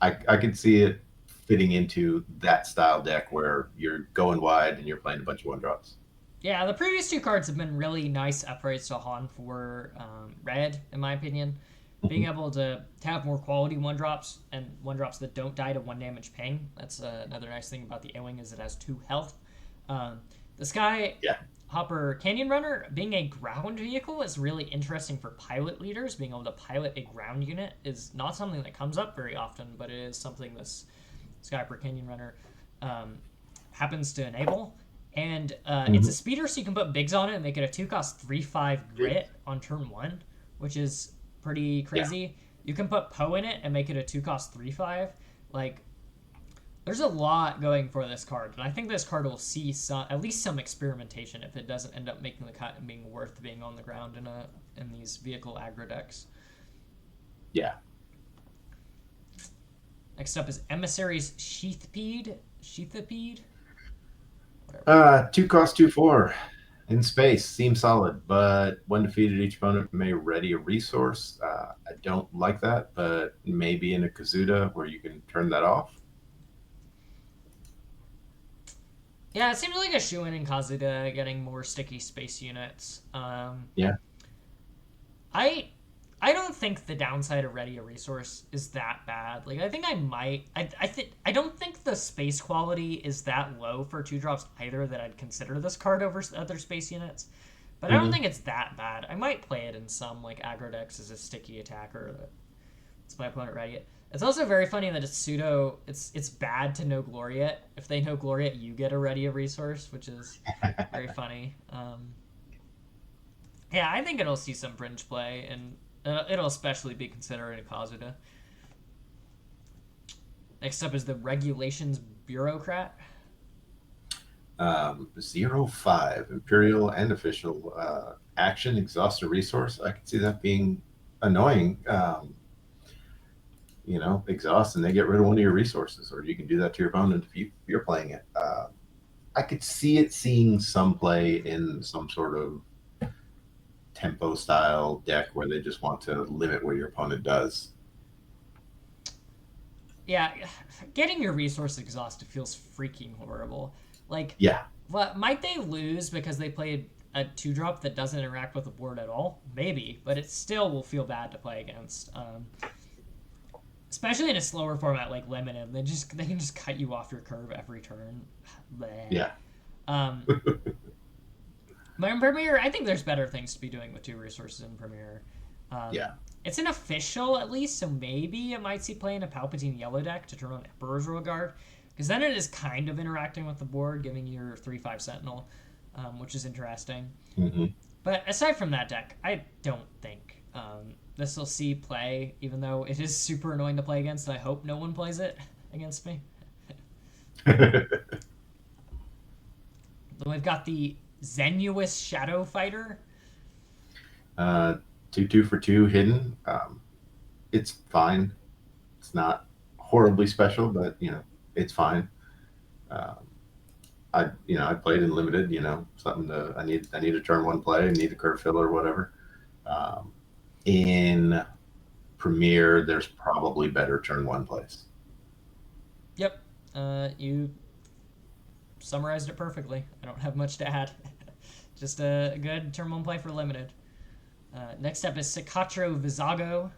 I could see it fitting into that style deck where you're going wide and you're playing a bunch of 1-drops. Yeah, the previous 2 cards have been really nice upgrades to Han for red, in my opinion. Being able to have more quality 1-drops and 1-drops that don't die to 1 damage ping. That's another nice thing about the A-Wing is it has 2 health. The Sky Hopper Canyon Runner, being a ground vehicle, is really interesting for pilot leaders. Being able to pilot a ground unit is not something that comes up very often, but it is something this Sky Hopper Canyon Runner um, happens to enable. And it's a Mhm. speeder, so you can put bigs on it and make it a 2 cost 3/5 grit on turn 1, which is pretty Yeah. crazy. You can put Poe in it and make it a 2 cost 3/5. Like, there's a lot going for this card, and I think this card will see some, at least some experimentation if it doesn't end up making the cut being worth being on the ground in these vehicle aggro decks. Yeah. Next up is Emissary's Sheathipede, whatever. 2 cost 2/4 in space seems solid, but when defeated, each opponent may ready a resource. I don't like that, but maybe in a Kazuda where you can turn that off. Yeah, it seems like a shoe in Kazuda getting more sticky space units. Yeah. I I don't think the downside of ready a resource is that bad. Like, I think I might. I don't think the space quality is that low for 2 drops either that I'd consider this card over other space units. But I don't Hmm. think it's that bad. I might play it in some like aggro decks as a sticky attacker that lets my opponent ready it. It's also very funny that it's pseudo. It's bad to no Gloriet. If they no Gloriet, you get a ready a resource, which is very funny. Yeah, I think it'll see some fringe play, and it'll especially be considered in Kazuda. Next up is the Regulations Bureaucrat. 0/5 Imperial and official action, exhaust a resource. I can see that being annoying. Exhaust and they get rid of one of your resources, or you can do that to your opponent if you're playing it. I could see it seeing some play in some sort of tempo style deck where they just want to limit what your opponent does. Yeah, getting your resource exhausted feels freaking horrible. Like, Yeah. what might they lose because they played a 2 drop that doesn't interact with the board at all? Maybe, but it still will feel bad to play against. Especially in a slower format like limited, they can just cut you off your curve every turn. Bleh. Yeah. Um, but in Premiere, I think there's better things to be doing with 2 resources in Premiere. Yeah. It's an official at least, so maybe it might see play in a Palpatine yellow deck to turn on Emperor's Royal Guard, because then it is kind of interacting with the board, giving you your 3/5 Sentinel, which is interesting. Hmm. But aside from that deck, I don't think this will see play, even though it is super annoying to play against. I hope no one plays it against me. Then we've got the Zenuous Shadow Fighter. 2/2 for 2 hidden. It's fine. It's not horribly special, but it's fine. Um, I played in limited. Something to I need a turn one play. I need a curve fill or whatever. Um, in Premiere, there's probably better turn one plays. Yep, you summarized it perfectly. I don't have much to add. Just a good turn one play for limited. Next up is Cicatro Visago.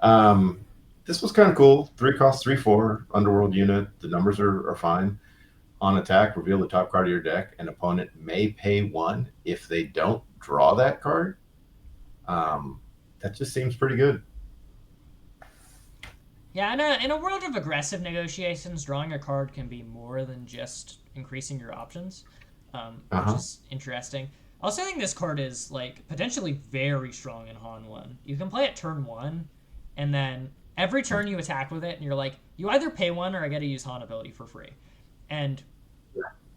Um, this was kind of cool. 3 cost 3/4 underworld unit. The numbers are fine. On attack, reveal the top card of your deck. An opponent may pay 1. If they don't draw that card, um, that just seems pretty good. Yeah, in a world of aggressive negotiations, drawing a card can be more than just increasing your options, Uh which huh. is interesting. I also think this card is like potentially very strong in Han 1. You can play it turn 1, and then every turn you attack with it, and you're like, you either pay 1 or I get to use Han ability for free. And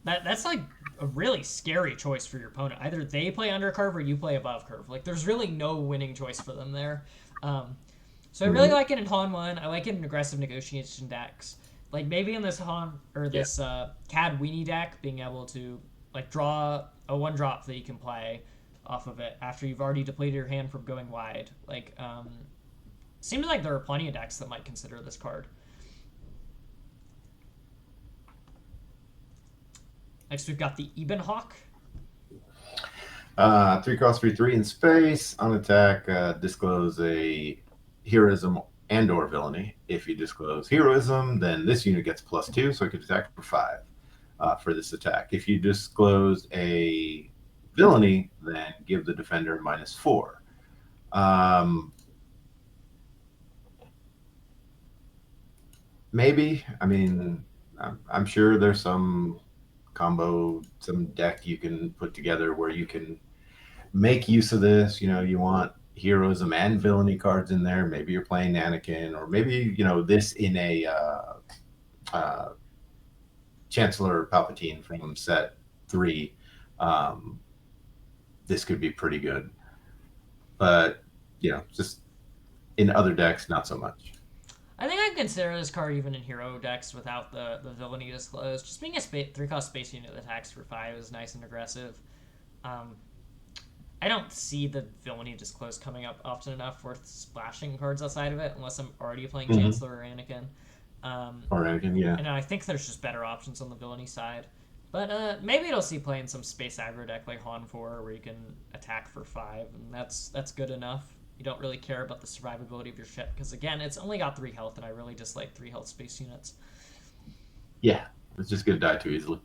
that's like a really scary choice for your opponent. Either they play under curve or you play above curve. Like, there's really no winning choice for them there. Um, so I really Mm-hmm. like it in Han 1. I like it in aggressive negotiation decks. Like, maybe in this Han or Yeah. this Cad Weenie deck, being able to like draw a 1 drop that you can play off of it after you've already depleted your hand from going wide. Like, seems like there are plenty of decks that might consider this card. Next, we've got the Ebenhawk. 3 cost 3/3 in space. On attack, disclose a heroism and/or villainy. If you disclose heroism, then this unit gets +2, so it can attack for 5 for this attack. If you disclose a villainy, then give the defender -4. Um, Maybe. I mean, I'm sure there's some combo, some deck you can put together where you can make use of this. You know, you want heroism and villainy cards in there. Maybe you're playing Anakin, or maybe this in a uh, Chancellor Palpatine from set three. Um, this could be pretty good, but just in other decks, not so much. I think I'd consider this card even in hero decks without the villainy disclosed. Just being a 3 cost space unit that attacks for 5 is nice and aggressive. Um, I don't see the villainy disclosed coming up often enough worth splashing cards outside of it unless I'm already playing Mm-hmm. Chancellor or Anakin. Or Anakin, yeah. And I think there's just better options on the villainy side. But maybe it'll see play in some space aggro deck like Han 4 where you can attack for 5, and that's good enough. You don't really care about the survivability of your ship because, again, it's only got 3 health, and I really dislike 3 health space units. Yeah, it's just going to die too easily.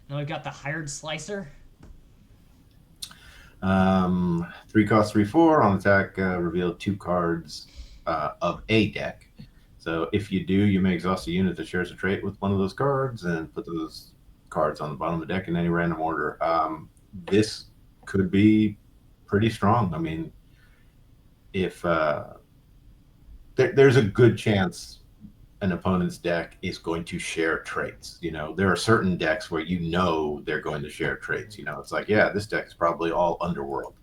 Now we've got the Hired Slicer. 3 cost 3/4 on attack. Reveal 2 cards of a deck. So if you do, you may exhaust a unit that shares a trait with one of those cards and put those cards on the bottom of the deck in any random order. This could be pretty strong. I mean, if there's a good chance an opponent's deck is going to share traits. There are certain decks where they're going to share traits. It's like, yeah, this deck is probably all Underworld.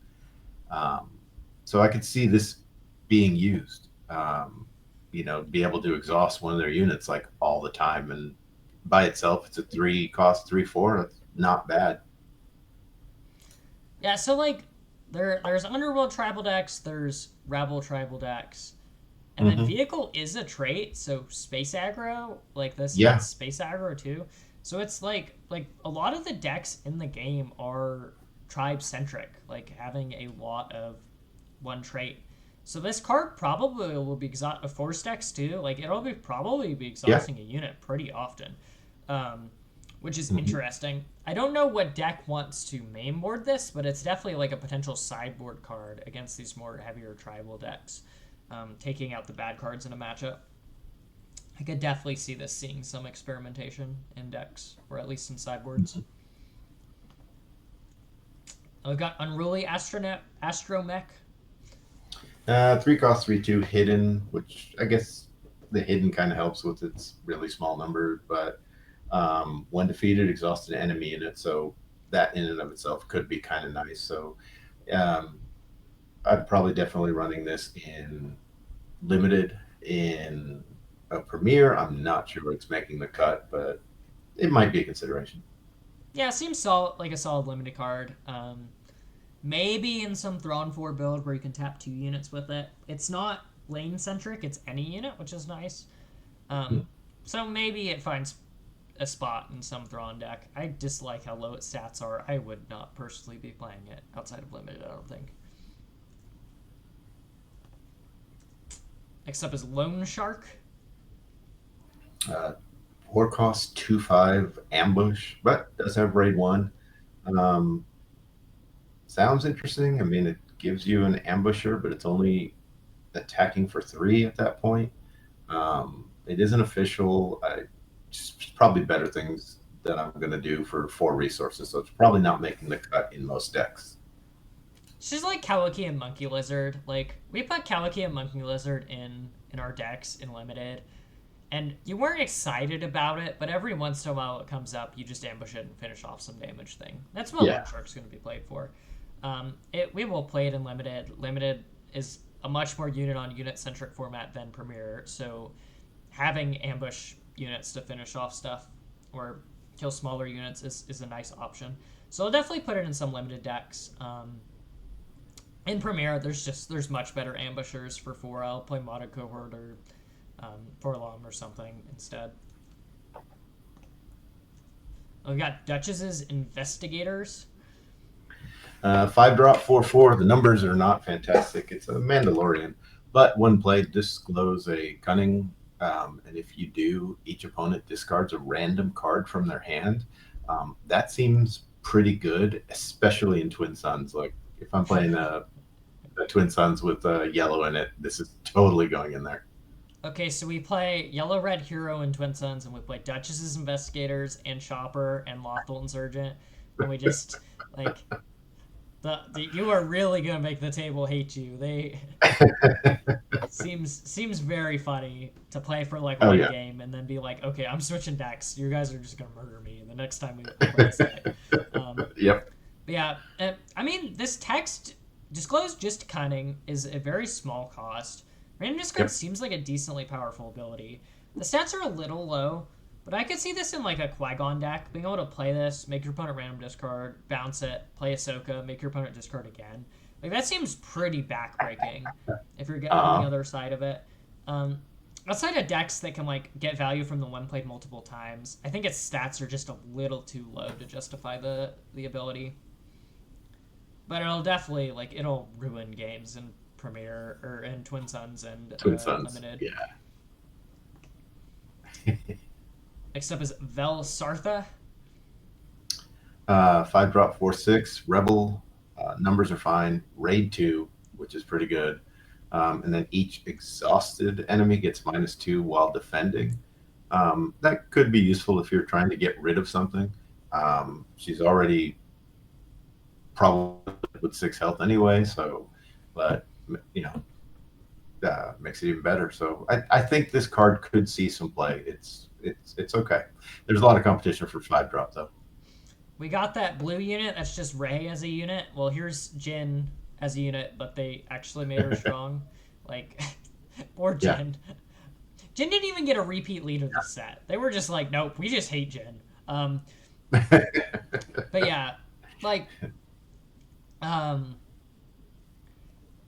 Um, so I could see this being used. Be able to exhaust one of their units like all the time, and by itself, it's a 3 cost 3/4. That's not bad. Yeah, so like there's Underworld tribal decks, there's Rebel tribal decks, and then Mm-hmm. Vehicle is a trait, so space aggro, like this hits Yeah, space aggro too. So it's like a lot of the decks in the game are tribe centric, like having a lot of one trait. So this card probably will be force decks too. Like it'll be probably be yeah. exhausting a unit pretty often, um, which is Mm-hmm. interesting. I don't know what deck wants to main board this, but it's definitely like a potential sideboard card against these more heavier tribal decks, taking out the bad cards in a matchup. I could definitely see this seeing some experimentation in decks, or at least in sideboards. We've got Unruly Astromech. 3 cost 3/2 hidden, which I guess the hidden kind of helps with its really small number, but when defeated, exhaust an enemy in it. So that in and of itself could be kind of nice. So um, I'd probably definitely running this in limited. In a premiere, I'm not sure it's making the cut, but it might be a consideration. Yeah, seems solid, like a solid limited card. Maybe in some Thrawn 4 build where you can tap 2 units with it. It's not lane centric, it's any unit, which is nice. Um, so maybe it finds a spot in some Thrawn deck. I dislike how low its stats are. I would not personally be playing it outside of limited, I don't think. Next up is Lone Shark. Uh, 4 cost 2/5 ambush, but does have raid 1. Um, Sounds interesting. I mean, it gives you an ambusher, but it's only attacking for 3 at that point. It isn't official. Just probably better things that I'm going to do for 4 resources. So it's probably not making the cut in most decks. She's like Kawaki and Monkey Lizard. Like we put Kawaki and Monkey Lizard in our decks in limited, and you weren't excited about it, but every once in a while it comes up, you just ambush it and finish off some damage thing. That's what Lone Yeah. Shark's going to be played for. We will play it in limited. Limited is a much more unit on unit centric format than Premier, so having ambush units to finish off stuff or kill smaller units is a nice option. So I'll definitely put it in some limited decks. In Premier, there's much better ambushers for 4. I'll play Modded Cohort or Forlom or something instead. We've got Duchess's Investigators. 5 drop 4/4. The numbers are not fantastic. It's a Mandalorian, but when played, disclose a Cunning. And if you do, each opponent discards a random card from their hand. That seems pretty good, especially in Twin Suns. Like if I'm playing a Twin Suns with yellow in it, this is totally going in there. Okay, so we play Yellow Red Hero and Twin Suns, and we play Duchess's Investigators and Chopper and Lothal Insurgent, and we just like you are really gonna make the table hate you. They seems very funny to play for like Oh one yeah. game and then be like, okay, I'm switching decks. You guys are just gonna murder me the next time I play this deck. Yep. But yeah, I mean, this text disclose just cunning is a very small cost. Random discard Yep. seems like a decently powerful ability. The stats are a little low, but I could see this in like a Qui-Gon deck. Being able to play this, make your opponent random discard, bounce it, play Ahsoka, make your opponent discard again. Like that seems pretty backbreaking if you're on the Uh, other side of it. Um, Outside of decks that can like get value from the one played multiple times, I think its stats are just a little too low to justify the ability. But it'll definitely like it'll ruin games in Premier or in Twin Suns and Twin Suns. Limited. Yeah. Next up is Vel Sartha. 5 drop 4/6 Rebel. Numbers are fine. Raid 2, which is pretty good. And then each exhausted enemy gets -2 while defending. That could be useful if you're trying to get rid of something. She's already probably with 6 health anyway, so but you know makes it even better. So I think this card could see some play. It's okay. There's a lot of competition for 5 drop though. We got that blue unit that's just Ray as a unit. Well, here's Jin as a unit, but they actually made her strong. Like, poor Yeah. Jin. Jin didn't even get a repeat leader this set. They were just like, nope, we just hate Jin. But yeah, like, um,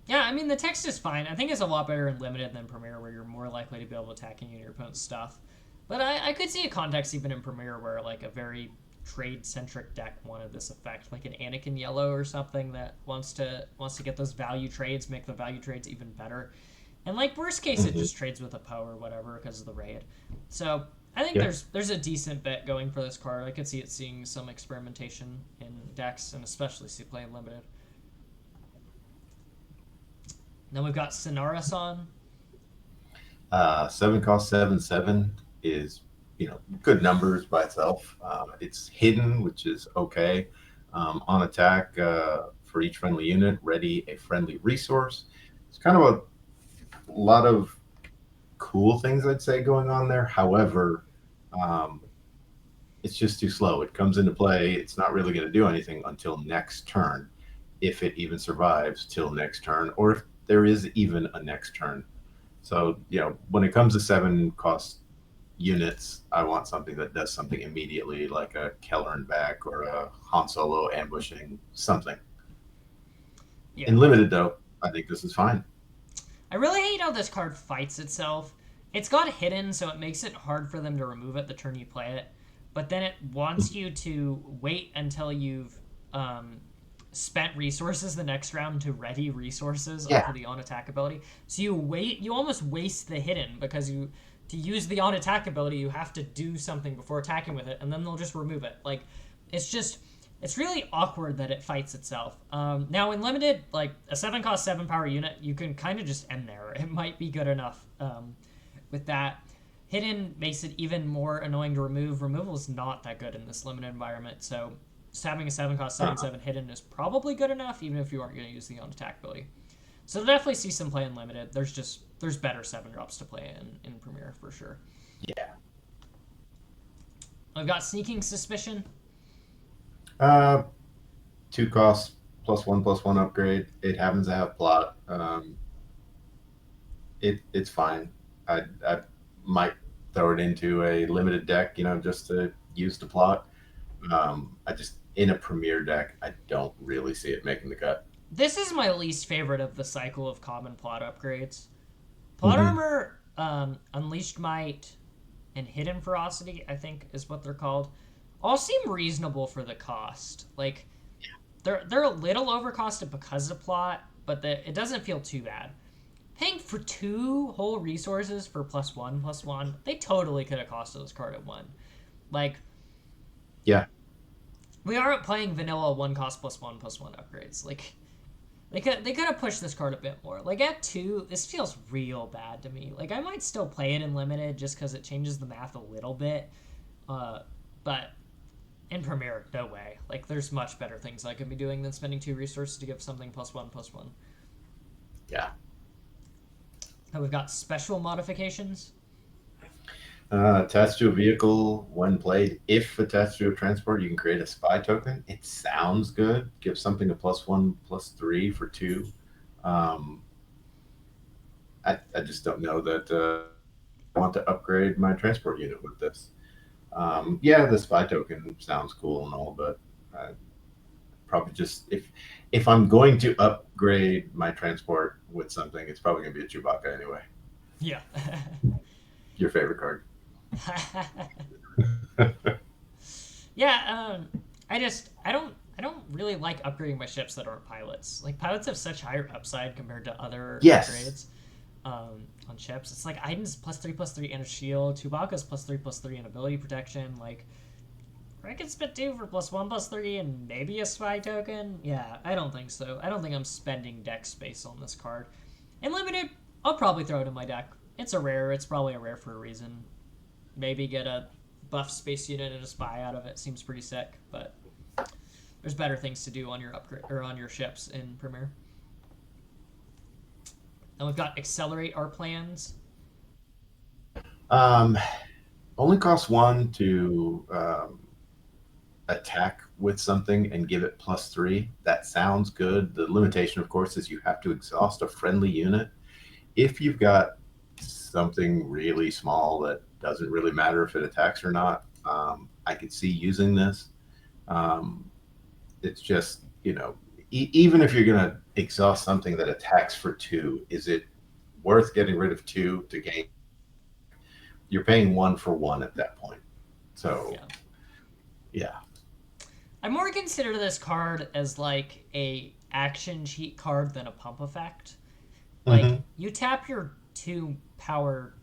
yeah, I mean, the text is fine. I think it's a lot better in Limited than Premier, where you're more likely to be able to attack any of your opponent's stuff. But I could see a context even in Premier where, like, a very trade-centric deck wanted this effect, like an Anakin Yellow or something that wants to get those value trades, make the value trades even better. And, like, worst case, it just trades with a Poe or whatever because of the raid. So I think Yeah. there's a decent bet going for this card. I could see it seeing some experimentation in decks, and especially see play in Limited. Then we've got Sonara-san. 7 cost 7/7 is good numbers by itself. It's hidden, which is okay. On attack, for each friendly unit, ready a friendly resource. It's kind of a lot of cool things I'd say going on there. However, um, it's just too slow. It comes into play. It's not really going to do anything until next turn, if it even survives till next turn, or if there is even a next turn. So, when it comes to 7 cost units, I want something that does something immediately, like a Kelleran back or a Han Solo ambushing something. Yeah. In Limited, though, I think this is fine. I really hate how this card fights itself. It's got hidden, so it makes it hard for them to remove it the turn you play it. But then it wants you to wait until you've spent resources the next round to ready resources off Yeah. of the on attack ability. So you almost waste the hidden because to use the on attack ability you have to do something before attacking with it, and then they'll just remove it. Like it's really awkward that it fights itself. Now in Limited, like a 7 cost 7 power unit, you can kind of just end there. It might be good enough with that. Hidden makes it even more annoying to remove. Removal is not that good in this Limited environment, so just having a 7 cost 7/7 hidden is probably good enough, even if you aren't going to use the on attack ability. So we'll definitely see some play in Limited. There's better 7 drops to play in Premier for sure. Yeah. I've got Sneaking Suspicion. 2 costs +1/+1 upgrade. It happens to have plot. It's fine. I might throw it into a Limited deck, just to use the plot. I just in a Premier deck, I don't really see it making the cut. This is my least favorite of the cycle of common plot upgrades. Plot Mhm. Armor, Unleashed Might, and Hidden Ferocity, I think is what they're called, all seem reasonable for the cost. Like, they're a little overcosted because of plot, but it doesn't feel too bad. Paying for 2 whole resources for +1/+1, they totally could have costed this card at 1. Like, Yeah. we aren't playing vanilla 1 cost +1/+1 upgrades. Like, They could have pushed this card a bit more. Like at 2, this feels real bad to me. Like I might still play it in limited just because it changes the math a little bit, but in Premier, no way. Like there's much better things I could be doing than spending 2 resources to give something +1/+1. Yeah. And we've got special modifications. Attached to a vehicle when played, if attached to a transport, you can create a spy token. It sounds good. Give something a +1/+3 for 2. Um, I just don't know that I want to upgrade my transport unit with this. Yeah, the spy token sounds cool and all, but probably just if I'm going to upgrade my transport with something, it's probably going to be a Chewbacca anyway. Yeah. Your favorite card? Yeah, I don't really like upgrading my ships that aren't pilots. Like pilots have such higher upside compared to other Yes. upgrades on ships. It's like Iden's +3/+3 and a shield, Chewbacca's +3/+3 and ability protection. Like I could spend 2 for +1/+3 and maybe a spy token. Yeah, I don't think so. I don't think I'm spending deck space on this card. And limited, I'll probably throw it in my deck. It's a rare. It's probably a rare for a reason. Maybe get a buff space unit and a spy out of it. Seems pretty sick, but there's better things to do on your upgrade or on your ships in Premier. And we've got accelerate our plans. Um, only costs 1 to attack with something and give it +3. That sounds good. The limitation, of course, is you have to exhaust a friendly unit. If you've got something really small that doesn't really matter if it attacks or not, I could see using this. Um, it's just, even if you're going to exhaust something that attacks for 2, is it worth getting rid of 2 to gain? You're paying 1 for 1 at that point. So, yeah. I more consider this card as like a action cheat card than a pump effect. Like Mm-hmm. you tap your 2 power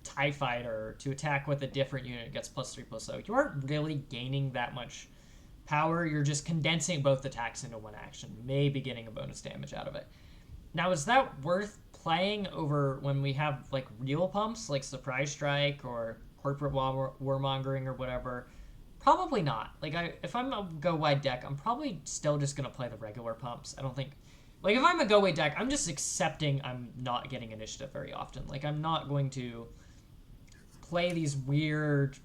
TIE fighter to attack with a different unit, gets +3/+0. You aren't really gaining that much power. You're just condensing both attacks into one action, maybe getting a bonus damage out of it. Now, is that worth playing over when we have like real pumps like Surprise Strike or Corporate Warmongering or whatever? Probably not. Like, if I'm a go wide deck, I'm probably still just gonna play the regular pumps. I don't think, like, if I'm a go wide deck, I'm just accepting I'm not getting initiative very often. Like, I'm not going to play these weird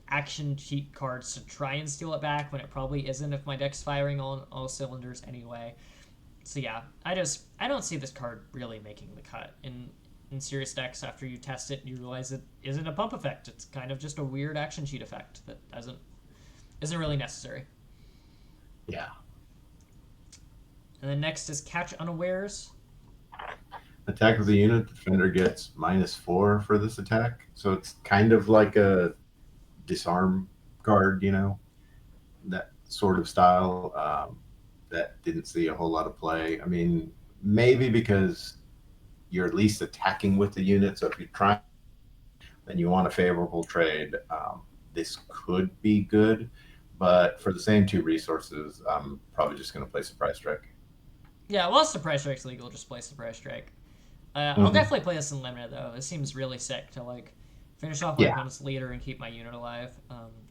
action cheat cards to try and steal it back when it probably isn't if my deck's firing on all cylinders anyway. So yeah, I don't see this card really making the cut in serious decks. After you test it, you realize it isn't a pump effect. It's kind of just a weird action cheat effect that isn't really necessary. Yeah. And then next is catch unawares. Attack of the unit, the defender gets -4 for this attack. So it's kind of like a disarm card, that sort of style. That didn't see a whole lot of play. I mean, maybe because you're at least attacking with the unit. So if you try and you want a favorable trade, this could be good. But for the same 2 resources, I'm probably just going to play Surprise Strike. Yeah, well, Surprise Strike's legal. Just play Surprise Strike. I'll Mm-hmm. definitely play this in limited though. This seems really sick to like finish off my Yeah. opponent's leader and keep my unit alive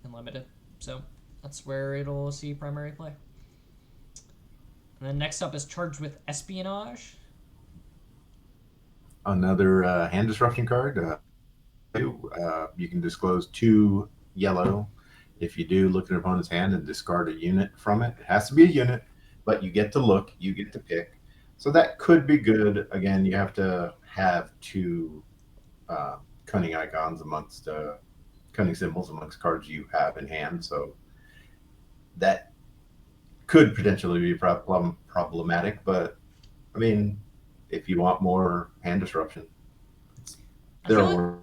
in limited. So that's where it'll see primary play. And then next up is charged with espionage. Another hand disruption card. You can disclose 2 yellow. If you do, look at an opponent's hand and discard a unit from it. It has to be a unit, but you get to look, you get to pick. So that could be good. Again, you have to have 2 cunning icons amongst cunning symbols amongst cards you have in hand. So that could potentially be problematic. But I mean, if you want more hand disruption, I there feel like are.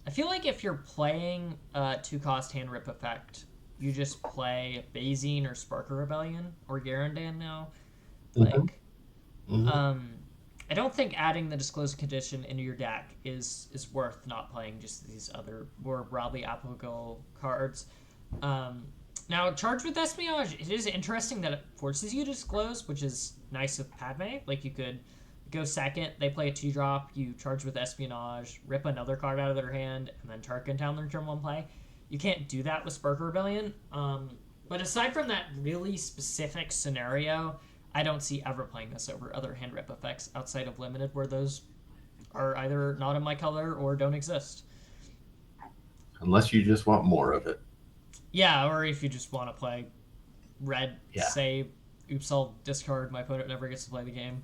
I feel like if you're playing 2 cost hand rip effect, you just play Bazine or Sparker Rebellion or Garandan now. Mhm. Like, Mhm. I don't think adding the disclosed condition into your deck is worth not playing just these other more broadly applicable cards. Now, charged with espionage, it is interesting that it forces you to disclose, which is nice with Padme. Like, you could go second, they play a 2-drop, you charge with espionage, rip another card out of their hand, and then Tarkin down their turn 1 play. You can't do that with Spark Rebellion. But aside from that really specific scenario, I don't see ever playing this over other hand rip effects outside of limited, where those are either not in my color or don't exist. Unless you just want more of it. Yeah, or if you just want to play red, Yeah. say, oops, I'll discard, my opponent never gets to play the game.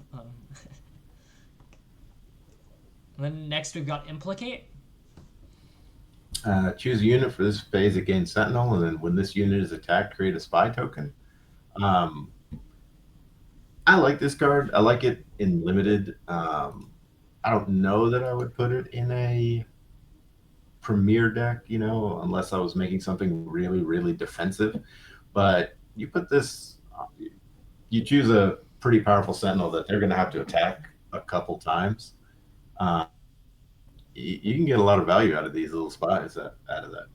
And then next we've got Implicate. Choose a unit for this phase that gains Sentinel, and then when this unit is attacked, create a spy token. Um, I like this card. I like it in limited. I don't know that I would put it in a premier deck, unless I was making something really, really defensive. But you put this, you choose a pretty powerful Sentinel that they're going to have to attack a couple times. Uh, you can get a lot of value out of these little spies out of that.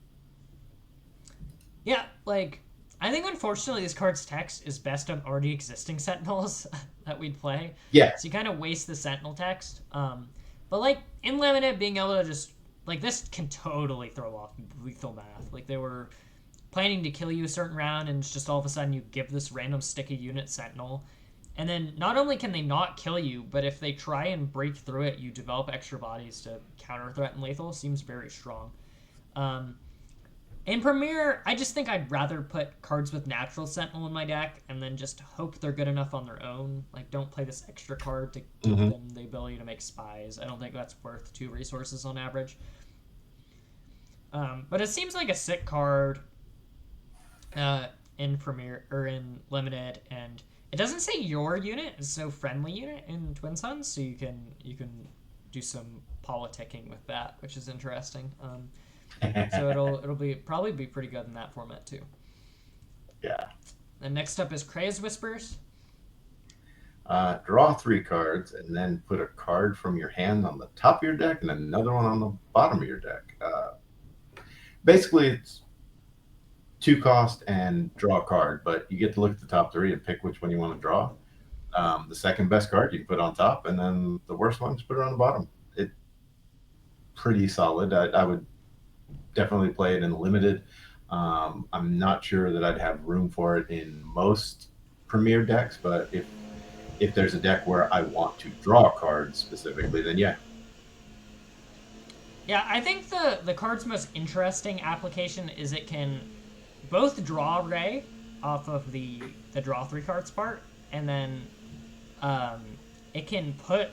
Yeah, like, I think unfortunately this card's text is best on already existing Sentinels that we'd play. Yeah. So you kind of waste the Sentinel text. But, like, in limited, being able to just, like, this can totally throw off lethal math. Like, they were planning to kill you a certain round, and it's just all of a sudden you give this random sticky unit Sentinel. And then not only can they not kill you, but if they try and break through it, you develop extra bodies to counter threaten lethal. Seems very strong. Um, in Premier, I just think I'd rather put cards with natural Sentinel in my deck and then just hope they're good enough on their own. Like, don't play this extra card to give them the ability to make spies. I don't think that's worth 2 resources on average. But it seems like a sick card in Premier or in Limited, and it doesn't say your unit. It's no friendly unit in Twin Suns, so you can do some politicking with that, which is interesting. So it'll probably be pretty good in that format too. Yeah. And next up is Krea's Whispers. Draw 3 cards and then put a card from your hand on the top of your deck and another one on the bottom of your deck. Basically, it's 2 cost and draw a card, but you get to look at the top 3 and pick which one you want to draw. The second best card you can put on top, and then the worst one, just put it on the bottom. It's pretty solid. I would definitely play it in limited. I'm not sure that I'd have room for it in most premier decks, but if there's a deck where I want to draw cards specifically, then yeah. Yeah, I think the card's most interesting application is it can both draw Ray off of the draw 3 cards part, and then it can put...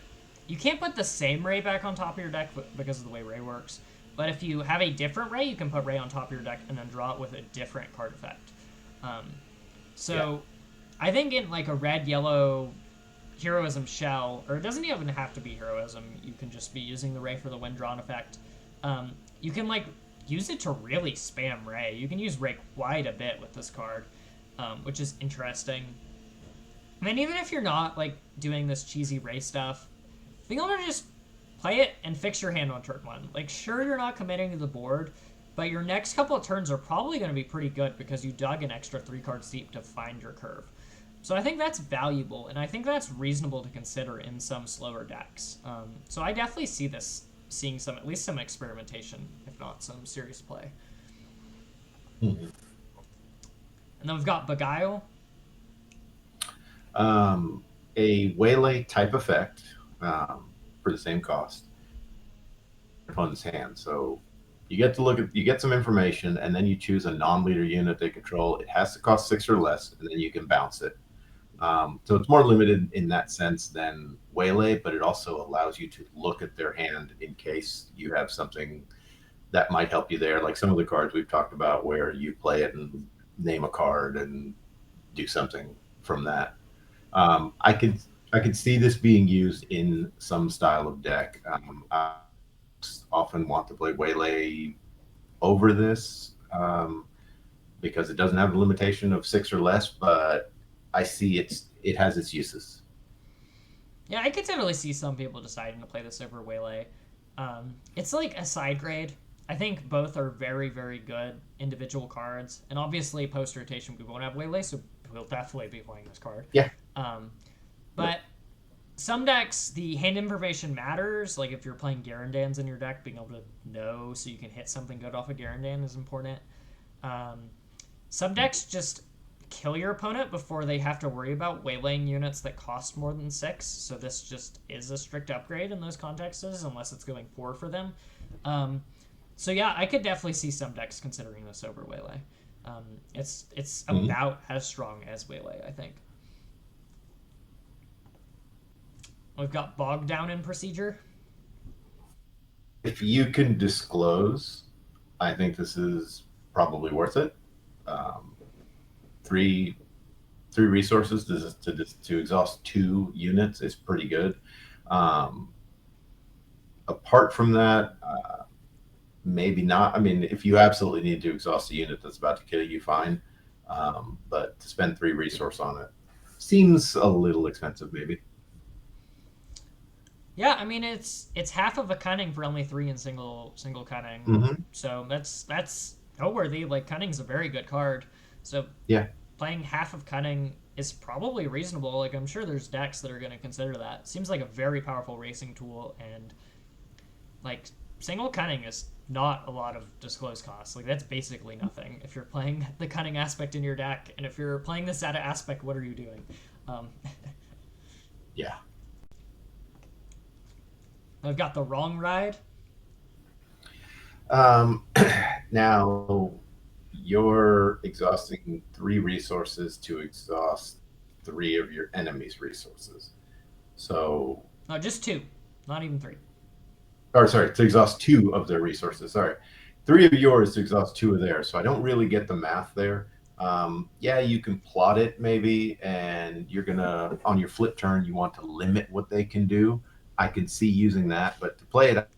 You can't put the same Ray back on top of your deck because of the way Ray works. But if you have a different Ray, you can put Ray on top of your deck and then draw it with a different card effect. I think in like a red-yellow heroism shell, or it doesn't even have to be heroism, you can just be using the Ray for the when drawn effect. You can like use it to really spam Ray. You can use Ray quite a bit with this card, which is interesting. I mean, even if you're not like doing this cheesy Ray stuff, being able to just play it and fix your hand on turn 1. Like, sure, you're not committing to the board, but your next couple of turns are probably going to be pretty good because you dug an extra 3 cards deep to find your curve. So I think that's valuable, and I think that's reasonable to consider in some slower decks. So I definitely see this seeing some, at least some experimentation, if not some serious play. Mm-hmm. And then we've got Beguile. A waylay type effect for the same cost. Opponent's hand. So you get to you get some information, and then you choose a non-leader unit they control. It has to cost 6 or less, and then you can bounce it. So it's more limited in that sense than waylay, but it also allows you to look at their hand in case you have something that might help you there. Like some of the cards we've talked about where you play it and name a card and do something from that. I could see this being used in some style of deck. I often want to play waylay over this because it doesn't have the limitation of 6 or less, but I see it has its uses. Yeah, I could totally see some people deciding to play this over Waylay. It's like a side grade. I think both are very, very good individual cards. And obviously, post rotation, we won't have Waylay, so we'll definitely be playing this card. Yeah. Um, Yep. but some decks, the hand information matters. Like if you're playing Garandans in your deck, being able to know so you can hit something good off of Garandan is important. Um, some decks just kill your opponent before they have to worry about waylaying units that cost more than 6. So this just is a strict upgrade in those contexts, unless it's going 4 for them. Um, so yeah, I could definitely see some decks considering this over waylay. It's Mhm. about as strong as waylay, I think. We've got bogged down in procedure. If you can disclose, I think this is probably worth it. Um, three three resources to exhaust 2 units is pretty good. Um, Apart from that, maybe not. I mean, if you absolutely need to exhaust a unit that's about to kill you, fine. But to spend 3 resource on it seems a little expensive, maybe. Yeah, I mean it's half of a cunning for only 3 in single cunning. Mm-hmm. So that's noteworthy. Like cunning's a very good card. So Yeah, playing half of cunning is probably reasonable. Like I'm sure there's decks that are going to consider that. Seems like a very powerful racing tool, and like single cunning is not a lot of disclosed costs. Like that's basically nothing if you're playing the cunning aspect in your deck, and if you're playing the Sata aspect, what are you doing? Um, yeah. I've got the wrong ride. Um, Now you're exhausting 3 resources to exhaust 3 of your enemy's resources. So, No, just 2, not even 3. or sorry, to exhaust 2 of their resources. Sorry, 3 of yours to exhaust 2 of theirs. So I don't really get the math there. Yeah, you can plot it maybe, and you're gonna on your flip turn you want to limit what they can do. I can see using that, but to play it,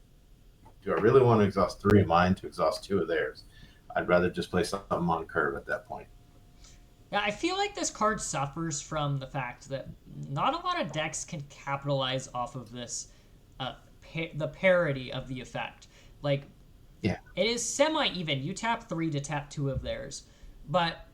do I really want to exhaust 3 of mine to exhaust 2 of theirs? I'd rather just play something on curve at that point. Yeah, I feel like this card suffers from the fact that not a lot of decks can capitalize off of this, the parity of the effect. Like Yeah. it is semi even. You tap 3 to tap 2 of theirs, but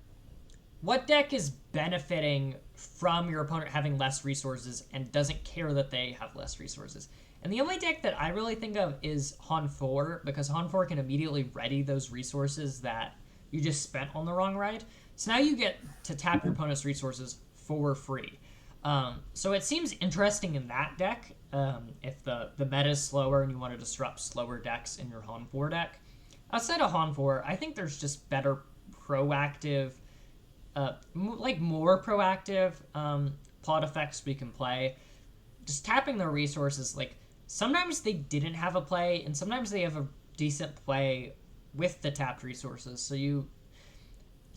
what deck is benefiting from your opponent having less resources and doesn't care that they have less resources? And the only deck that I really think of is Han 4, because Han 4 can immediately ready those resources that you just spent on the wrong ride. So now you get to tap your opponent's resources for free. So it seems interesting in that deck, if the meta is slower and you want to disrupt slower decks in your Han 4 deck. Outside of Han 4, I think there's just better proactive, like more proactive plot effects we can play. Just tapping their resources, like sometimes they didn't have a play, and sometimes they have a decent play with the tapped resources. So you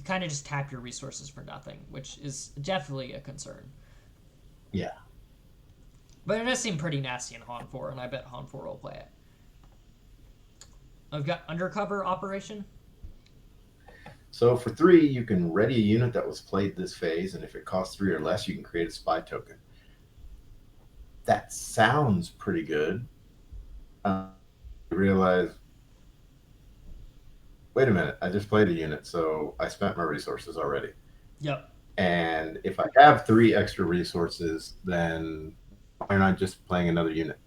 kind of just tap your resources for nothing, which is definitely a concern. Yeah. But it does seem pretty nasty in Han 4, and I bet Han 4 will play it. I've got Undercover Operation. So for 3, you can ready a unit that was played this phase, and if it costs 3 or less, you can create a spy token. That sounds pretty good. I realize, wait a minute, I just played a unit, so I spent my resources already. Yep. And if I have 3 extra resources, then why am I just playing another unit?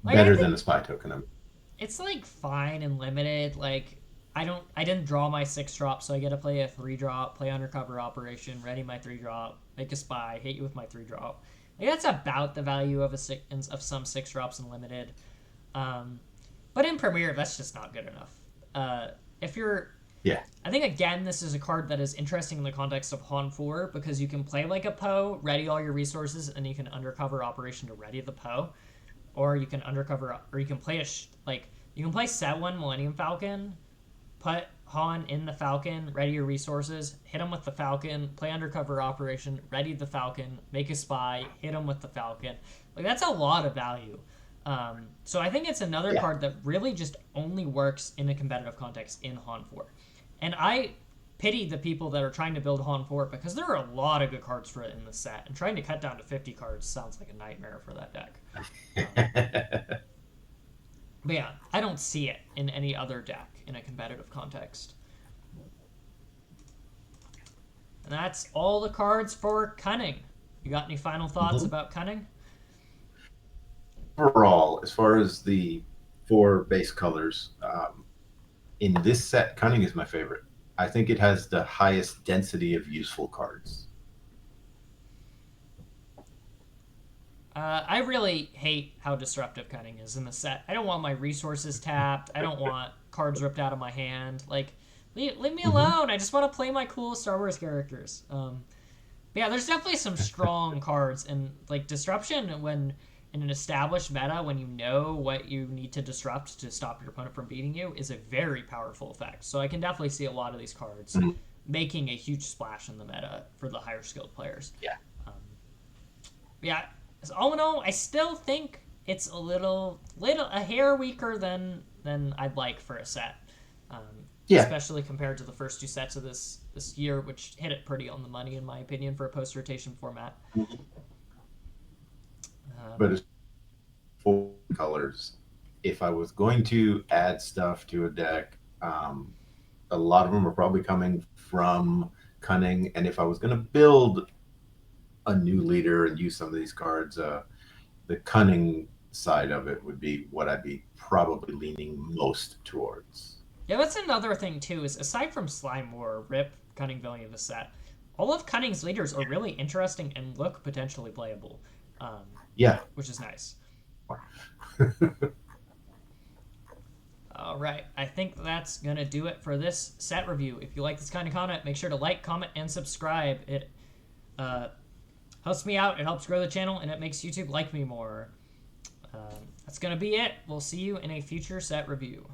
Like I Better think than a spy token. it's like fine and limited. Like I didn't draw my 6 drop, so I get to play a 3 drop, play Undercover Operation, ready my 3 drop, make a spy, hit you with my 3 drop. Like that's about the value of of some 6 drops in limited. Um, but in Premiere, that's just not good enough. If you're Yeah. I think again this is a card that is interesting in the context of Han 4 because you can play like a Poe, ready all your resources, and you can Undercover Operation to ready the Poe, or you can undercover, or you can play like you can play set 1 Millennium Falcon, put Han in the Falcon, ready your resources, hit him with the Falcon, play Undercover Operation, ready the Falcon, make a spy, hit him with the Falcon. Like that's a lot of value. So I think it's another Yeah. card that really just only works in a competitive context in Han 4. And I pity the people that are trying to build Han 4 because there are a lot of good cards for it in the set. And trying to cut down to 50 cards sounds like a nightmare for that deck. Um, But yeah, I don't see it in any other deck in a competitive context. And that's all the cards for Cunning. You got any final thoughts Mhm. about Cunning? Overall, as far as the four base colors, in this set, Cunning is my favorite. I think it has the highest density of useful cards. I really hate how disruptive Cunning is in the set. I don't want my resources tapped. I don't want cards ripped out of my hand. Like, leave me Mm-hmm. alone. I just want to play my cool Star Wars characters. Yeah, there's definitely some strong cards, and like disruption when in an established meta, when you know what you need to disrupt to stop your opponent from beating you, is a very powerful effect. So I can definitely see a lot of these cards Mm-hmm. making a huge splash in the meta for the higher skilled players. Yeah. Um, yeah, so all in all, I still think it's a hair weaker than I'd like for a set. Um, Yeah. Especially compared to the first two sets of this year, which hit it pretty on the money in my opinion for a post rotation format. Mhm. Um, But as for colors, if I was going to add stuff to a deck, a lot of them are probably coming from Cunning. And if I was going to build a new leader and use some of these cards, the Cunning side of it would be what I'd be probably leaning most towards. yeah, that's another thing too. Is aside from Slime War, Rip, Cunning Villain of the set, all of Cunning's leaders are really interesting and look potentially playable, um, Yeah. which is nice. All right, I think that's gonna do it for this set review. If you like this kind of content, make sure to like, comment, and subscribe. It uh, helps me out, it helps grow the channel, and it makes YouTube like me more. That's gonna be it. We'll see you in a future set review.